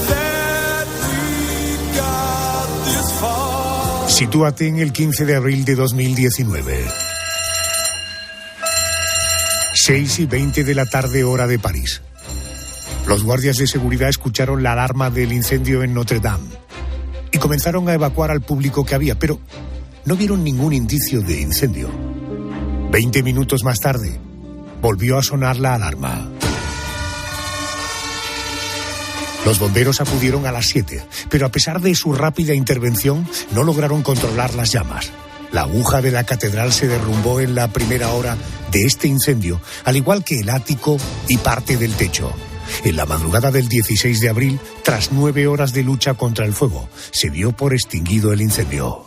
that we got this far. Sitúate en el 15 de abril de 2019. 6:20 de la tarde, hora de París. Los guardias de seguridad escucharon la alarma del incendio en Notre Dame y comenzaron a evacuar al público que había, pero no vieron ningún indicio de incendio. 20 minutos más tarde, volvió a sonar la alarma. Los bomberos acudieron a las 7, pero a pesar de su rápida intervención, no lograron controlar las llamas. La aguja de la catedral se derrumbó en la primera hora de este incendio, al igual que el ático y parte del techo. En la madrugada del 16 de abril, tras 9 horas de lucha contra el fuego, se dio por extinguido el incendio.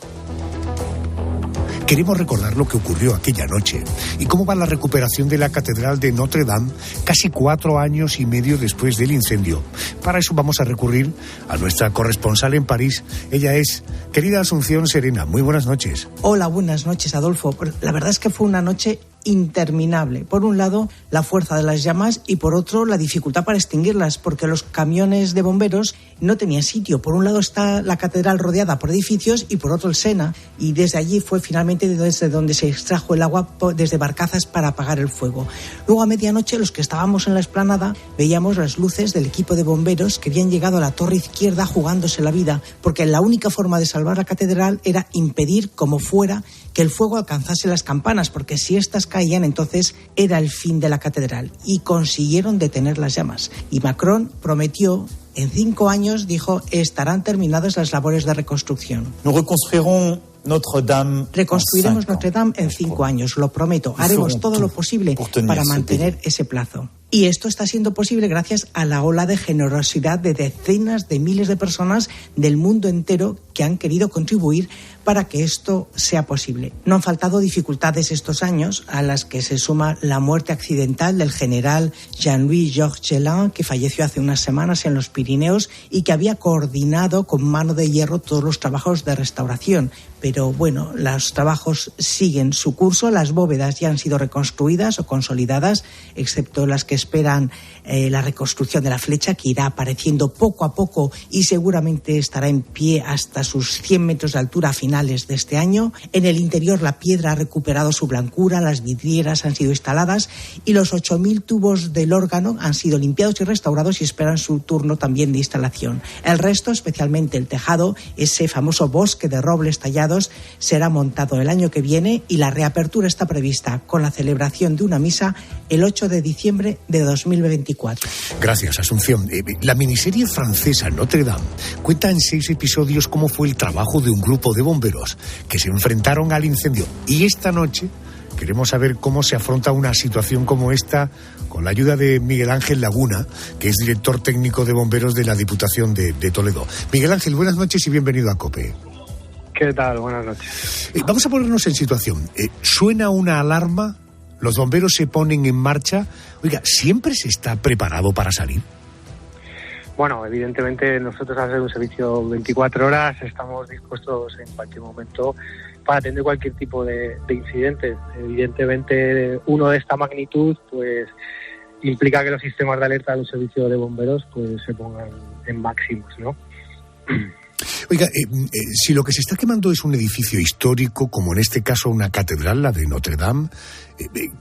Queremos recordar lo que ocurrió aquella noche y cómo va la recuperación de la Catedral de Notre Dame casi 4 años y medio después del incendio. Para eso vamos a recurrir a nuestra corresponsal en París. Ella es querida Asunción Serena. Muy buenas noches. Hola, buenas noches, Adolfo. La verdad es que fue una noche interminable. Por un lado, la fuerza de las llamas y por otro, la dificultad para extinguirlas, porque los camiones de bomberos no tenían sitio. Por un lado está la catedral rodeada por edificios y por otro el Sena, y desde allí fue finalmente desde donde se extrajo el agua desde barcazas para apagar el fuego. Luego a medianoche los que estábamos en la explanada veíamos las luces del equipo de bomberos que habían llegado a la torre izquierda jugándose la vida, porque la única forma de salvar la catedral era impedir como fuera que el fuego alcanzase las campanas, porque si estas caían entonces era el fin de la catedral, y consiguieron detener las llamas. Y Macron prometió, en 5 años, dijo, estarán terminadas las labores de reconstrucción. Reconstruiremos Notre Dame en 5 años, lo prometo. Haremos todo lo posible para mantener ese plazo. Y esto está siendo posible gracias a la ola de generosidad de decenas de miles de personas del mundo entero que han querido contribuir para que esto sea posible. No han faltado dificultades estos años, a las que se suma la muerte accidental del general Jean-Louis Georges Chelin, que falleció hace unas semanas en los Pirineos y que había coordinado con mano de hierro todos los trabajos de restauración. Pero bueno, los trabajos siguen su curso, las bóvedas ya han sido reconstruidas o consolidadas, excepto las que esperan la reconstrucción de la flecha, que irá apareciendo poco a poco y seguramente estará en pie hasta sus 100 metros de altura a finales de este año. En el interior la piedra ha recuperado su blancura, las vidrieras han sido instaladas y los 8.000 tubos del órgano han sido limpiados y restaurados y esperan su turno también de instalación. El resto, especialmente el tejado, ese famoso bosque de robles tallados, será montado el año que viene y la reapertura está prevista con la celebración de una misa el 8 de diciembre de 2024. Gracias, Asunción. La miniserie francesa Notre Dame cuenta en 6 episodios cómo fue el trabajo de un grupo de bomberos que se enfrentaron al incendio. Y esta noche queremos saber cómo se afronta una situación como esta con la ayuda de Miguel Ángel Laguna, que es director técnico de bomberos de la Diputación de Toledo. Miguel Ángel, buenas noches y bienvenido a COPE. ¿Qué tal? Buenas noches. Vamos a ponernos en situación. Suena una alarma, los bomberos se ponen en marcha. Oiga, ¿siempre se está preparado para salir? Bueno, evidentemente nosotros al hacer un servicio 24 horas estamos dispuestos en cualquier momento para atender cualquier tipo de incidente. Evidentemente uno de esta magnitud pues implica que los sistemas de alerta de un servicio de bomberos pues se pongan en máximos, ¿no? Oiga, si lo que se está quemando es un edificio histórico, como en este caso una catedral, la de Notre Dame,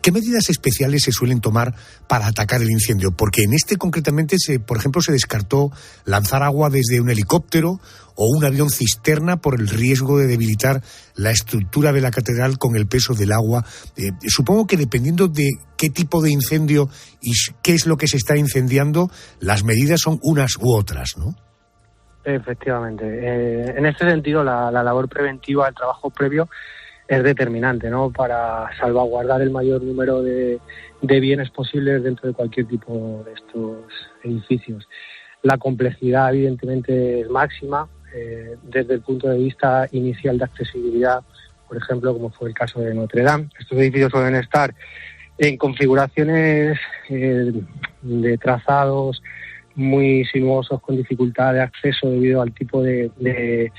¿qué medidas especiales se suelen tomar para atacar el incendio? Porque en este concretamente, por ejemplo, se descartó lanzar agua desde un helicóptero o un avión cisterna por el riesgo de debilitar la estructura de la catedral con el peso del agua. Supongo que dependiendo de qué tipo de incendio y qué es lo que se está incendiando, las medidas son unas u otras, ¿no? Efectivamente. En este sentido, la labor preventiva, el trabajo previo, es determinante, ¿no? Para salvaguardar el mayor número de bienes posibles dentro de cualquier tipo de estos edificios. La complejidad, evidentemente, es máxima desde el punto de vista inicial de accesibilidad, por ejemplo, como fue el caso de Notre Dame. Estos edificios suelen estar en configuraciones de trazados muy sinuosos, con dificultad de acceso debido al tipo de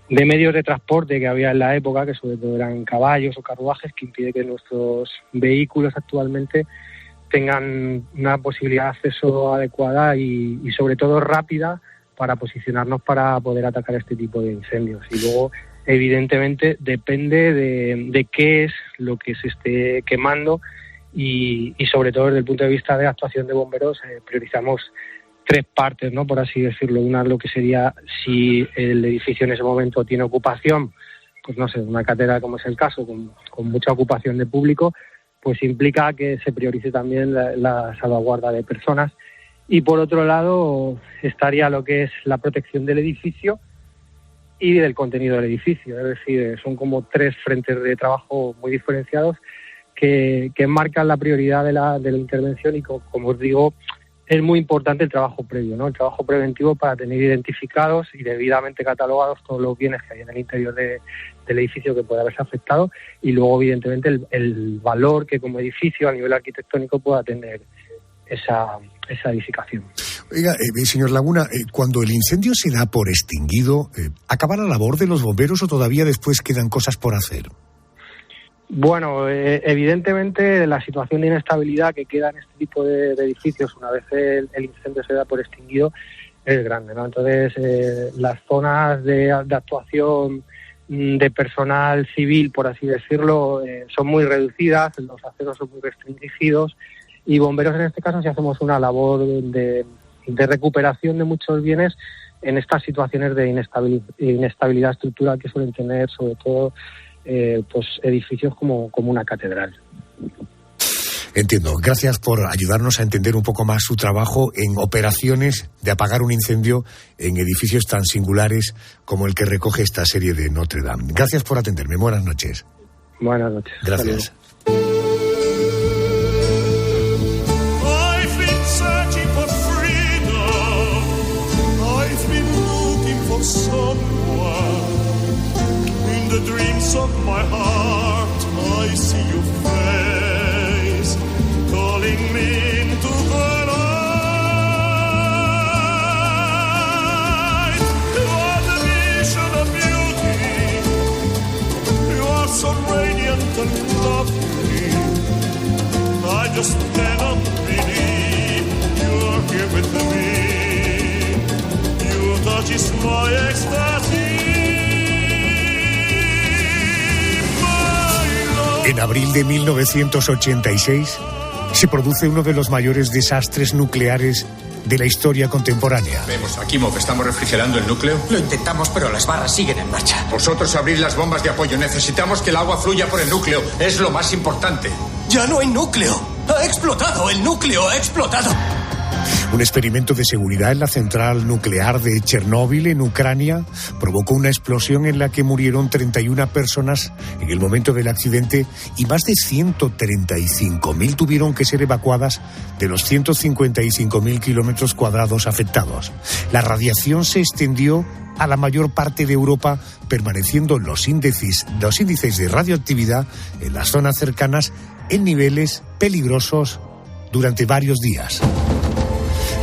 medios de transporte que había en la época, que sobre todo eran caballos o carruajes, que impide que nuestros vehículos actualmente tengan una posibilidad de acceso adecuada y sobre todo rápida para posicionarnos para poder atacar este tipo de incendios. Y luego, evidentemente, depende de qué es lo que se esté quemando y sobre todo desde el punto de vista de actuación de bomberos priorizamos 3 partes, ¿no?, por así decirlo. Una es lo que sería si el edificio en ese momento tiene ocupación, pues no sé, una cátedra como es el caso, con mucha ocupación de público, pues implica que se priorice también la salvaguarda de personas. Y por otro lado estaría lo que es la protección del edificio y del contenido del edificio. Es decir, son como 3 frentes de trabajo muy diferenciados que marcan la prioridad de la intervención y, como os digo, es muy importante el trabajo previo, ¿no? El trabajo preventivo para tener identificados y debidamente catalogados todos los bienes que hay en el interior del edificio que pueda haberse afectado y luego, evidentemente, el valor que como edificio a nivel arquitectónico pueda tener esa edificación. Oiga, señor Laguna, cuando el incendio se da por extinguido, ¿acaba la labor de los bomberos o todavía después quedan cosas por hacer? Bueno, evidentemente la situación de inestabilidad que queda en este tipo de edificios una vez el incendio se da por extinguido es grande, ¿no? Entonces, las zonas de actuación de personal civil, por así decirlo, son muy reducidas, los accesos son muy restringidos y bomberos en este caso sí hacemos una labor de recuperación de muchos bienes en estas situaciones de inestabilidad estructural que suelen tener sobre todo pues edificios como una catedral. Entiendo. Gracias por ayudarnos a entender un poco más su trabajo en operaciones de apagar un incendio en edificios tan singulares como el que recoge esta serie de Notre Dame. Gracias por atenderme. Buenas noches. Buenas noches. Gracias. The dreams of my heart, I see your face, calling me into the light. You are the vision of beauty, you are so radiant and lovely. I just cannot believe you are here with me. Your touch is my ecstasy. En abril de 1986 se produce uno de los mayores desastres nucleares de la historia contemporánea. Vemos, Akimov, ¿estamos refrigerando el núcleo? Lo intentamos, pero las barras siguen en marcha. Vosotros abrid las bombas de apoyo. Necesitamos que el agua fluya por el núcleo. Es lo más importante. ¡Ya no hay núcleo! ¡Ha explotado! ¡El núcleo ha explotado! Un experimento de seguridad en la central nuclear de Chernóbil, en Ucrania, provocó una explosión en la que murieron 31 personas en el momento del accidente y más de 135.000 tuvieron que ser evacuadas de los 155.000 kilómetros cuadrados afectados. La radiación se extendió a la mayor parte de Europa, permaneciendo los índices de radioactividad en las zonas cercanas en niveles peligrosos durante varios días.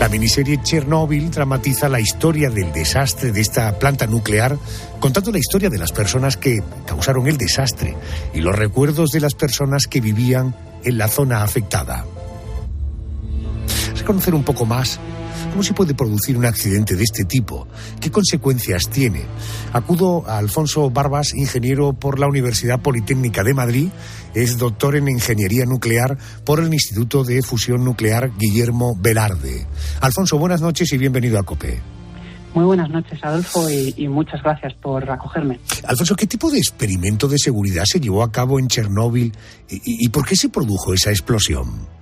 La miniserie Chernóbil dramatiza la historia del desastre de esta planta nuclear, contando la historia de las personas que causaron el desastre y los recuerdos de las personas que vivían en la zona afectada. Vamos a conocer un poco más cómo se puede producir un accidente de este tipo, qué consecuencias tiene. Acudo a Alfonso Barbas, ingeniero por la Universidad Politécnica de Madrid, es doctor en Ingeniería Nuclear por el Instituto de Fusión Nuclear Guillermo Velarde. Alfonso, buenas noches y bienvenido a COPE. Muy buenas noches, Adolfo, y muchas gracias por acogerme. Alfonso, ¿qué tipo de experimento de seguridad se llevó a cabo en Chernóbil y por qué se produjo esa explosión?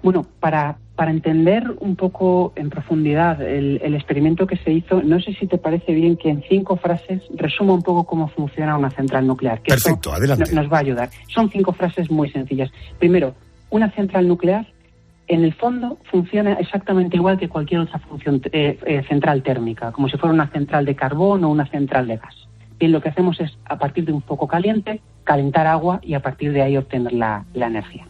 Bueno, para entender un poco en profundidad el experimento que se hizo, no sé si te parece bien que en 5 frases resuma un poco cómo funciona una central nuclear. Que perfecto, adelante. Nos va a ayudar. Son 5 frases muy sencillas. Primero, una central nuclear, en el fondo, funciona exactamente igual que cualquier otra central térmica, como si fuera una central de carbón o una central de gas. Bien, lo que hacemos es, a partir de un foco caliente, calentar agua y a partir de ahí obtener la energía.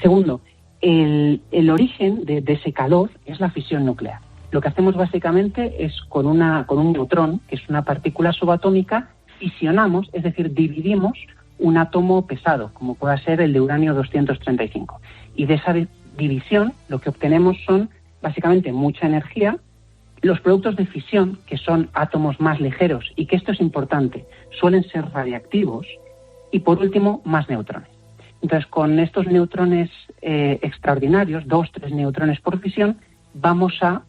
Segundo, el origen de ese calor es la fisión nuclear. Lo que hacemos básicamente es con un neutrón, que es una partícula subatómica, fisionamos, es decir, dividimos un átomo pesado, como pueda ser el de uranio 235. Y de esa división lo que obtenemos son básicamente mucha energía, los productos de fisión, que son átomos más ligeros, y que esto es importante, suelen ser radiactivos, y por último, más neutrones. Entonces, con estos neutrones extraordinarios, 2-3 neutrones por fisión, vamos a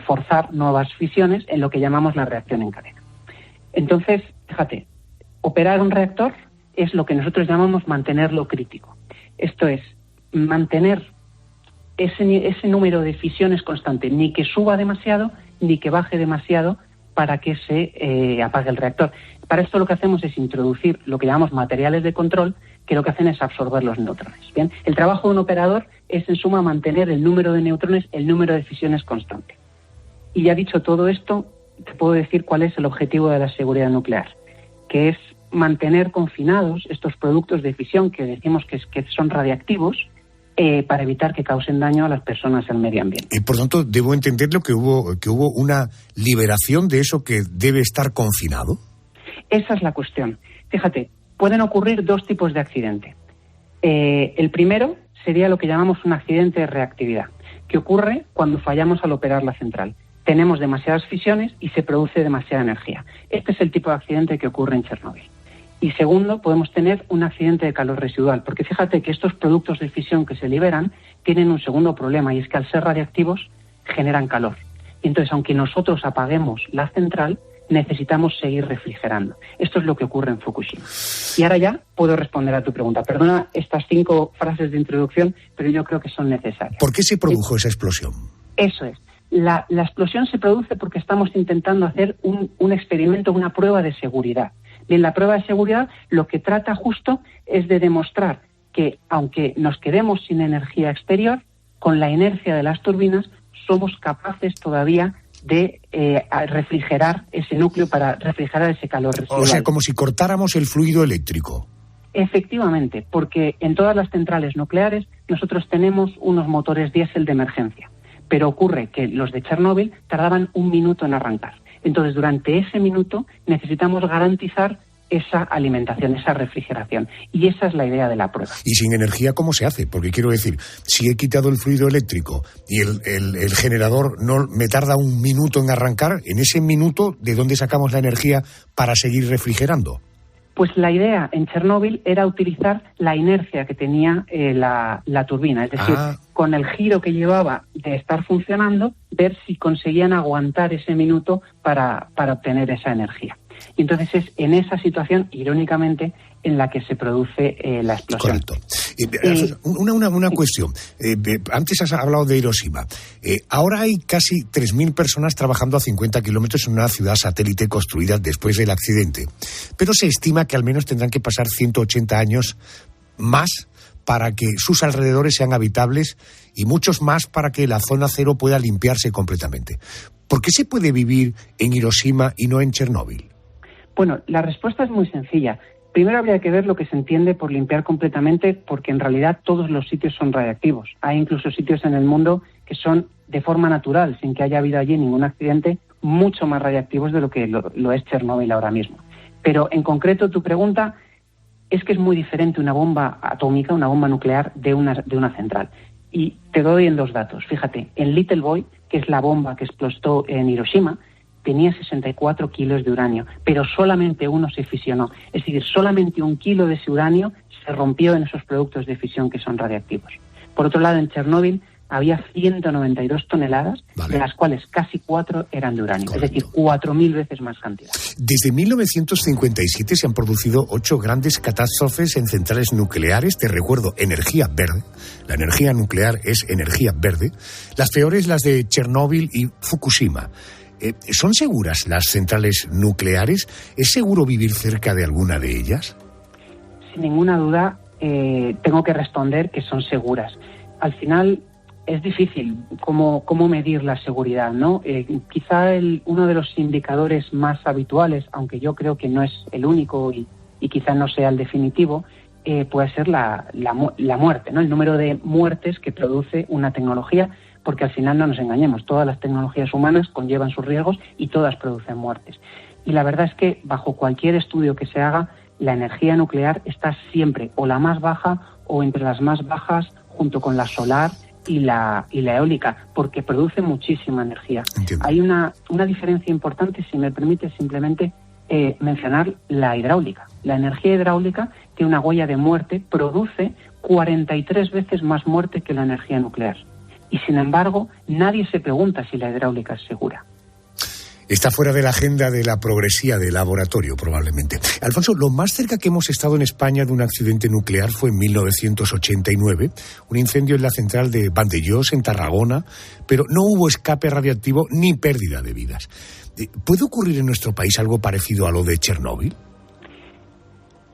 forzar nuevas fisiones en lo que llamamos la reacción en cadena. Entonces, fíjate, operar un reactor es lo que nosotros llamamos mantenerlo crítico. Esto es, mantener ese número de fisiones constante, ni que suba demasiado, ni que baje demasiado para que se apague el reactor. Para esto lo que hacemos es introducir lo que llamamos materiales de control, que lo que hacen es absorber los neutrones. Bien, el trabajo de un operador es en suma mantener el número de neutrones, el número de fisiones constante. Y ya dicho todo esto, te puedo decir cuál es el objetivo de la seguridad nuclear, que es mantener confinados estos productos de fisión que decimos que son radiactivos, para evitar que causen daño a las personas y al medio ambiente. Y por tanto, debo entenderlo que hubo una liberación de eso que debe estar confinado. Esa es la cuestión. Fíjate, pueden ocurrir dos tipos de accidente. El primero sería lo que llamamos un accidente de reactividad, que ocurre cuando fallamos al operar la central. Tenemos demasiadas fisiones y se produce demasiada energía. Este es el tipo de accidente que ocurre en Chernóbil. Y segundo, podemos tener un accidente de calor residual, porque fíjate que estos productos de fisión que se liberan tienen un segundo problema, y es que al ser radiactivos generan calor. Y entonces, aunque nosotros apaguemos la central, necesitamos seguir refrigerando. Esto es lo que ocurre en Fukushima. Y ahora ya puedo responder a tu pregunta. Perdona estas 5 frases de introducción, pero yo creo que son necesarias. ¿Por qué se produjo esa explosión? Eso es. La explosión se produce porque estamos intentando hacer un experimento, una prueba de seguridad. Bien, la prueba de seguridad lo que trata justo es de demostrar que, aunque nos quedemos sin energía exterior, con la inercia de las turbinas somos capaces todavía de refrigerar ese núcleo, para refrigerar ese calor residual. O sea, como si cortáramos el fluido eléctrico. Efectivamente, porque en todas las centrales nucleares nosotros tenemos unos motores diésel de emergencia, pero ocurre que los de Chernóbil tardaban 1 minuto en arrancar. Entonces, durante ese minuto necesitamos garantizar esa alimentación, esa refrigeración. Y esa es la idea de la prueba. ¿Y sin energía cómo se hace? Porque quiero decir, si he quitado el fluido eléctrico y el generador no me tarda 1 minuto en arrancar, en ese minuto, ¿de dónde sacamos la energía para seguir refrigerando? Pues la idea en Chernóbil era utilizar la inercia que tenía la turbina, es decir, con el giro que llevaba de estar funcionando, ver si conseguían aguantar ese minuto para obtener esa energía. Y entonces es en esa situación, irónicamente, en la que se produce la explosión. Correcto. Una cuestión. Antes has hablado de Hiroshima. Ahora hay casi 3.000 personas trabajando a 50 kilómetros en una ciudad satélite construida después del accidente. Pero se estima que al menos tendrán que pasar 180 años más para que sus alrededores sean habitables y muchos más para que la zona cero pueda limpiarse completamente. ¿Por qué se puede vivir en Hiroshima y no en Chernóbil? Bueno, la respuesta es muy sencilla. Primero habría que ver lo que se entiende por limpiar completamente, porque en realidad todos los sitios son radiactivos. Hay incluso sitios en el mundo que son de forma natural, sin que haya habido allí ningún accidente, mucho más radiactivos de lo que lo es Chernóbil ahora mismo. Pero en concreto tu pregunta es que es muy diferente una bomba atómica, una bomba nuclear, de una central. Y te doy en 2 datos. Fíjate, en Little Boy, que es la bomba que explotó en Hiroshima, tenía 64 kilos de uranio, pero solamente uno se fisionó. Es decir, solamente 1 kilo de ese uranio se rompió en esos productos de fisión que son radiactivos. Por otro lado, en Chernóbil había 192 toneladas, de las cuales casi 4 eran de uranio. Correcto. Es decir, 4.000 veces más cantidad. Desde 1957 se han producido 8 grandes catástrofes en centrales nucleares. Te recuerdo, energía verde. La energía nuclear es energía verde. Las peores, las de Chernóbil y Fukushima. ¿Son seguras las centrales nucleares? ¿Es seguro vivir cerca de alguna de ellas? Sin ninguna duda, tengo que responder que son seguras. Al final es difícil cómo medir la seguridad, ¿no? Quizá uno de los indicadores más habituales, aunque yo creo que no es el único y quizá no sea el definitivo, puede ser la muerte, ¿no? El número de muertes que produce una tecnología, porque al final no nos engañemos, todas las tecnologías humanas conllevan sus riesgos y todas producen muertes. Y la verdad es que bajo cualquier estudio que se haga, la energía nuclear está siempre o la más baja o entre las más bajas junto con la solar y la eólica, porque produce muchísima energía. Entiendo. Hay una diferencia importante, si me permite simplemente mencionar la hidráulica. La energía hidráulica tiene una huella de muerte, produce 43 veces más muerte que la energía nuclear. Y sin embargo, nadie se pregunta si la hidráulica es segura. Está fuera de la agenda de la progresía de laboratorio, probablemente. Alfonso, lo más cerca que hemos estado en España de un accidente nuclear fue en 1989, un incendio en la central de Vandellós, en Tarragona, pero no hubo escape radiactivo ni pérdida de vidas. ¿Puede ocurrir en nuestro país algo parecido a lo de Chernóbil?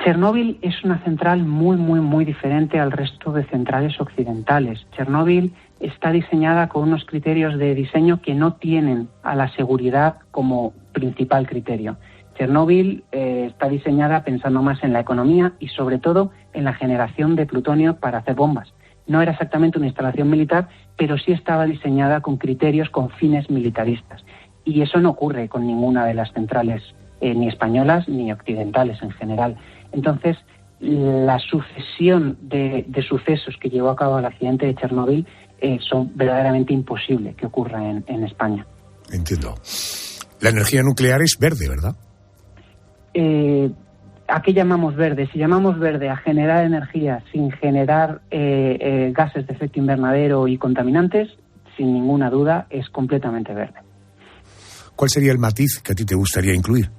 Chernóbil es una central muy, muy, muy diferente al resto de centrales occidentales. Chernóbil está diseñada con unos criterios de diseño que no tienen a la seguridad como principal criterio. Chernóbil está diseñada pensando más en la economía y sobre todo en la generación de plutonio para hacer bombas. No era exactamente una instalación militar, pero sí estaba diseñada con criterios, con fines militaristas. Y eso no ocurre con ninguna de las centrales, ni españolas ni occidentales en general. Entonces, la sucesión de sucesos que llevó a cabo el accidente de Chernóbil son verdaderamente imposibles que ocurra en España. Entiendo. La energía nuclear es verde, ¿verdad? ¿A qué llamamos verde? Si llamamos verde a generar energía sin generar gases de efecto invernadero y contaminantes, sin ninguna duda es completamente verde. ¿Cuál sería el matiz que a ti te gustaría incluir?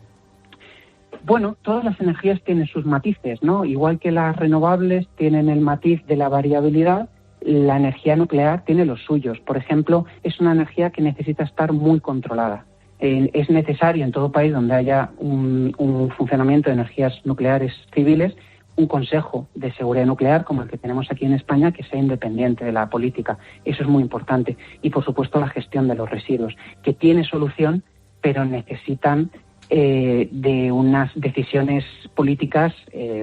Bueno, todas las energías tienen sus matices, ¿no? Igual que las renovables tienen el matiz de la variabilidad, la energía nuclear tiene los suyos. Por ejemplo, es una energía que necesita estar muy controlada. Es necesario en todo país donde haya un funcionamiento de energías nucleares civiles, un consejo de seguridad nuclear como el que tenemos aquí en España, que sea independiente de la política. Eso es muy importante. Y, por supuesto, la gestión de los residuos, que tiene solución, pero necesitan de unas decisiones políticas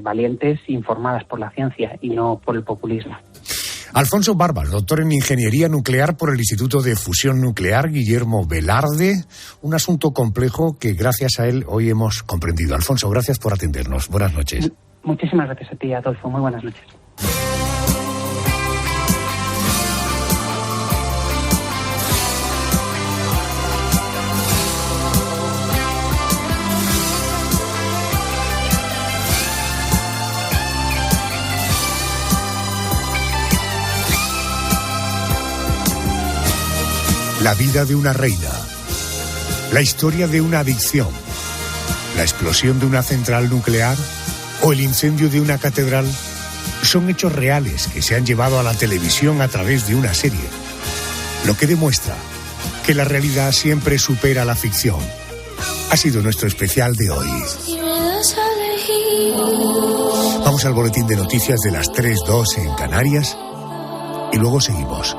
valientes, informadas por la ciencia y no por el populismo. Alfonso Barbas, doctor en Ingeniería Nuclear por el Instituto de Fusión Nuclear Guillermo Velarde. Un asunto complejo que gracias a él hoy hemos comprendido. Alfonso, gracias por atendernos. Buenas noches. Muchísimas gracias a ti, Adolfo. Muy buenas noches. La vida de una reina, la historia de una adicción, la explosión de una central nuclear o el incendio de una catedral son hechos reales que se han llevado a la televisión a través de una serie, lo que demuestra que la realidad siempre supera la ficción. Ha sido nuestro especial de hoy. Vamos al boletín de noticias de las 3:02 en Canarias y luego seguimos.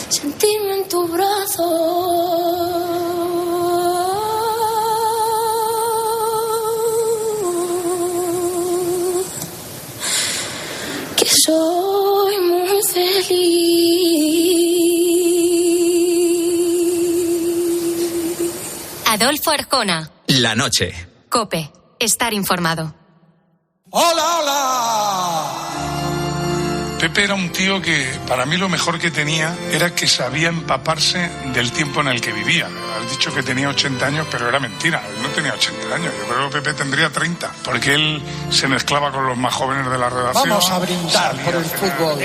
sentirme en tu brazo. Que soy muy feliz. Adolfo Arjona. La noche. COPE. Estar informado. ¡Hola, hola! Pepe era un tío que, para mí, lo mejor que tenía era que sabía empaparse del tiempo en el que vivía. Has dicho que tenía 80 años, pero era mentira. Él no tenía 80 años. Yo creo que Pepe tendría 30, porque él se mezclaba con los más jóvenes de la redacción. Vamos a brindar por el fútbol.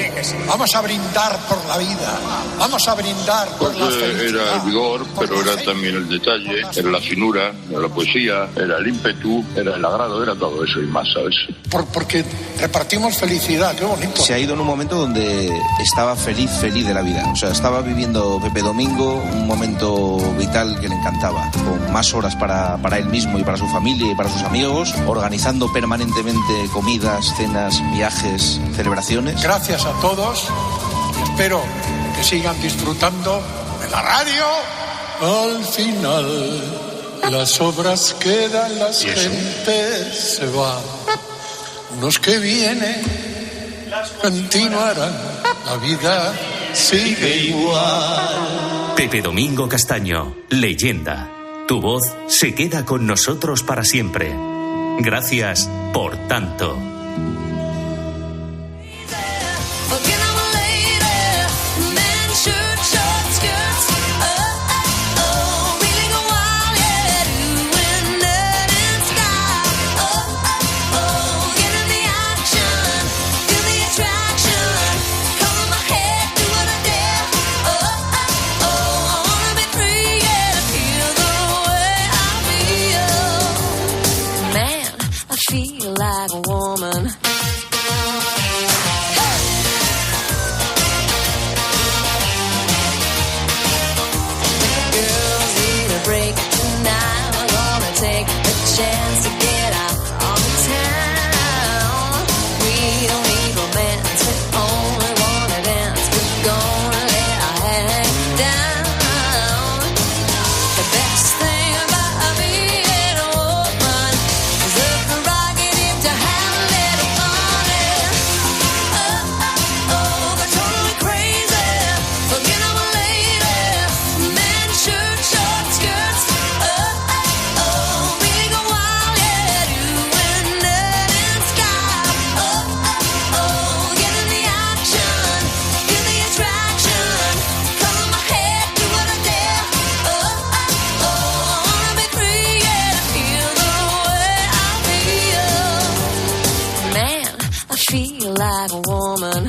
Vamos a brindar por la vida. Vamos a brindar por la felicidad. Era el vigor, pero era también el detalle, era la finura, era la poesía, era el ímpetu, era el agrado, era todo eso y más, ¿sabes? Porque repartimos felicidad, qué bonito. Se ha ido en un momento donde estaba feliz de la vida. O sea, estaba viviendo Pepe Domingo un momento vital que le encantaba, con más horas para él mismo y para su familia y para sus amigos, organizando permanentemente comidas, cenas, viajes, celebraciones. Gracias a todos. Espero que sigan disfrutando de la radio. Al final, las obras quedan, las gentes se van. Unos que vienen continuarán, la vida sigue igual. Pepe Domingo Castaño, leyenda. Tu voz se queda con nosotros para siempre. Gracias por tanto. Like a woman. Girls need a break tonight. We're gonna take a chance to get out on the town. We don't need romance, we only wanna dance. We're gonna let our hang down. The best thing about being a woman is the prerogative to have a little fun. But totally crazy, forget I'm a lady. Men, shirt, short skirts. We go wild, yeah, doing that in sky. Get in the action, feel the attraction. Color my head, do what I dare. I wanna be free, yeah, feel the way I feel. Man, I feel like a woman.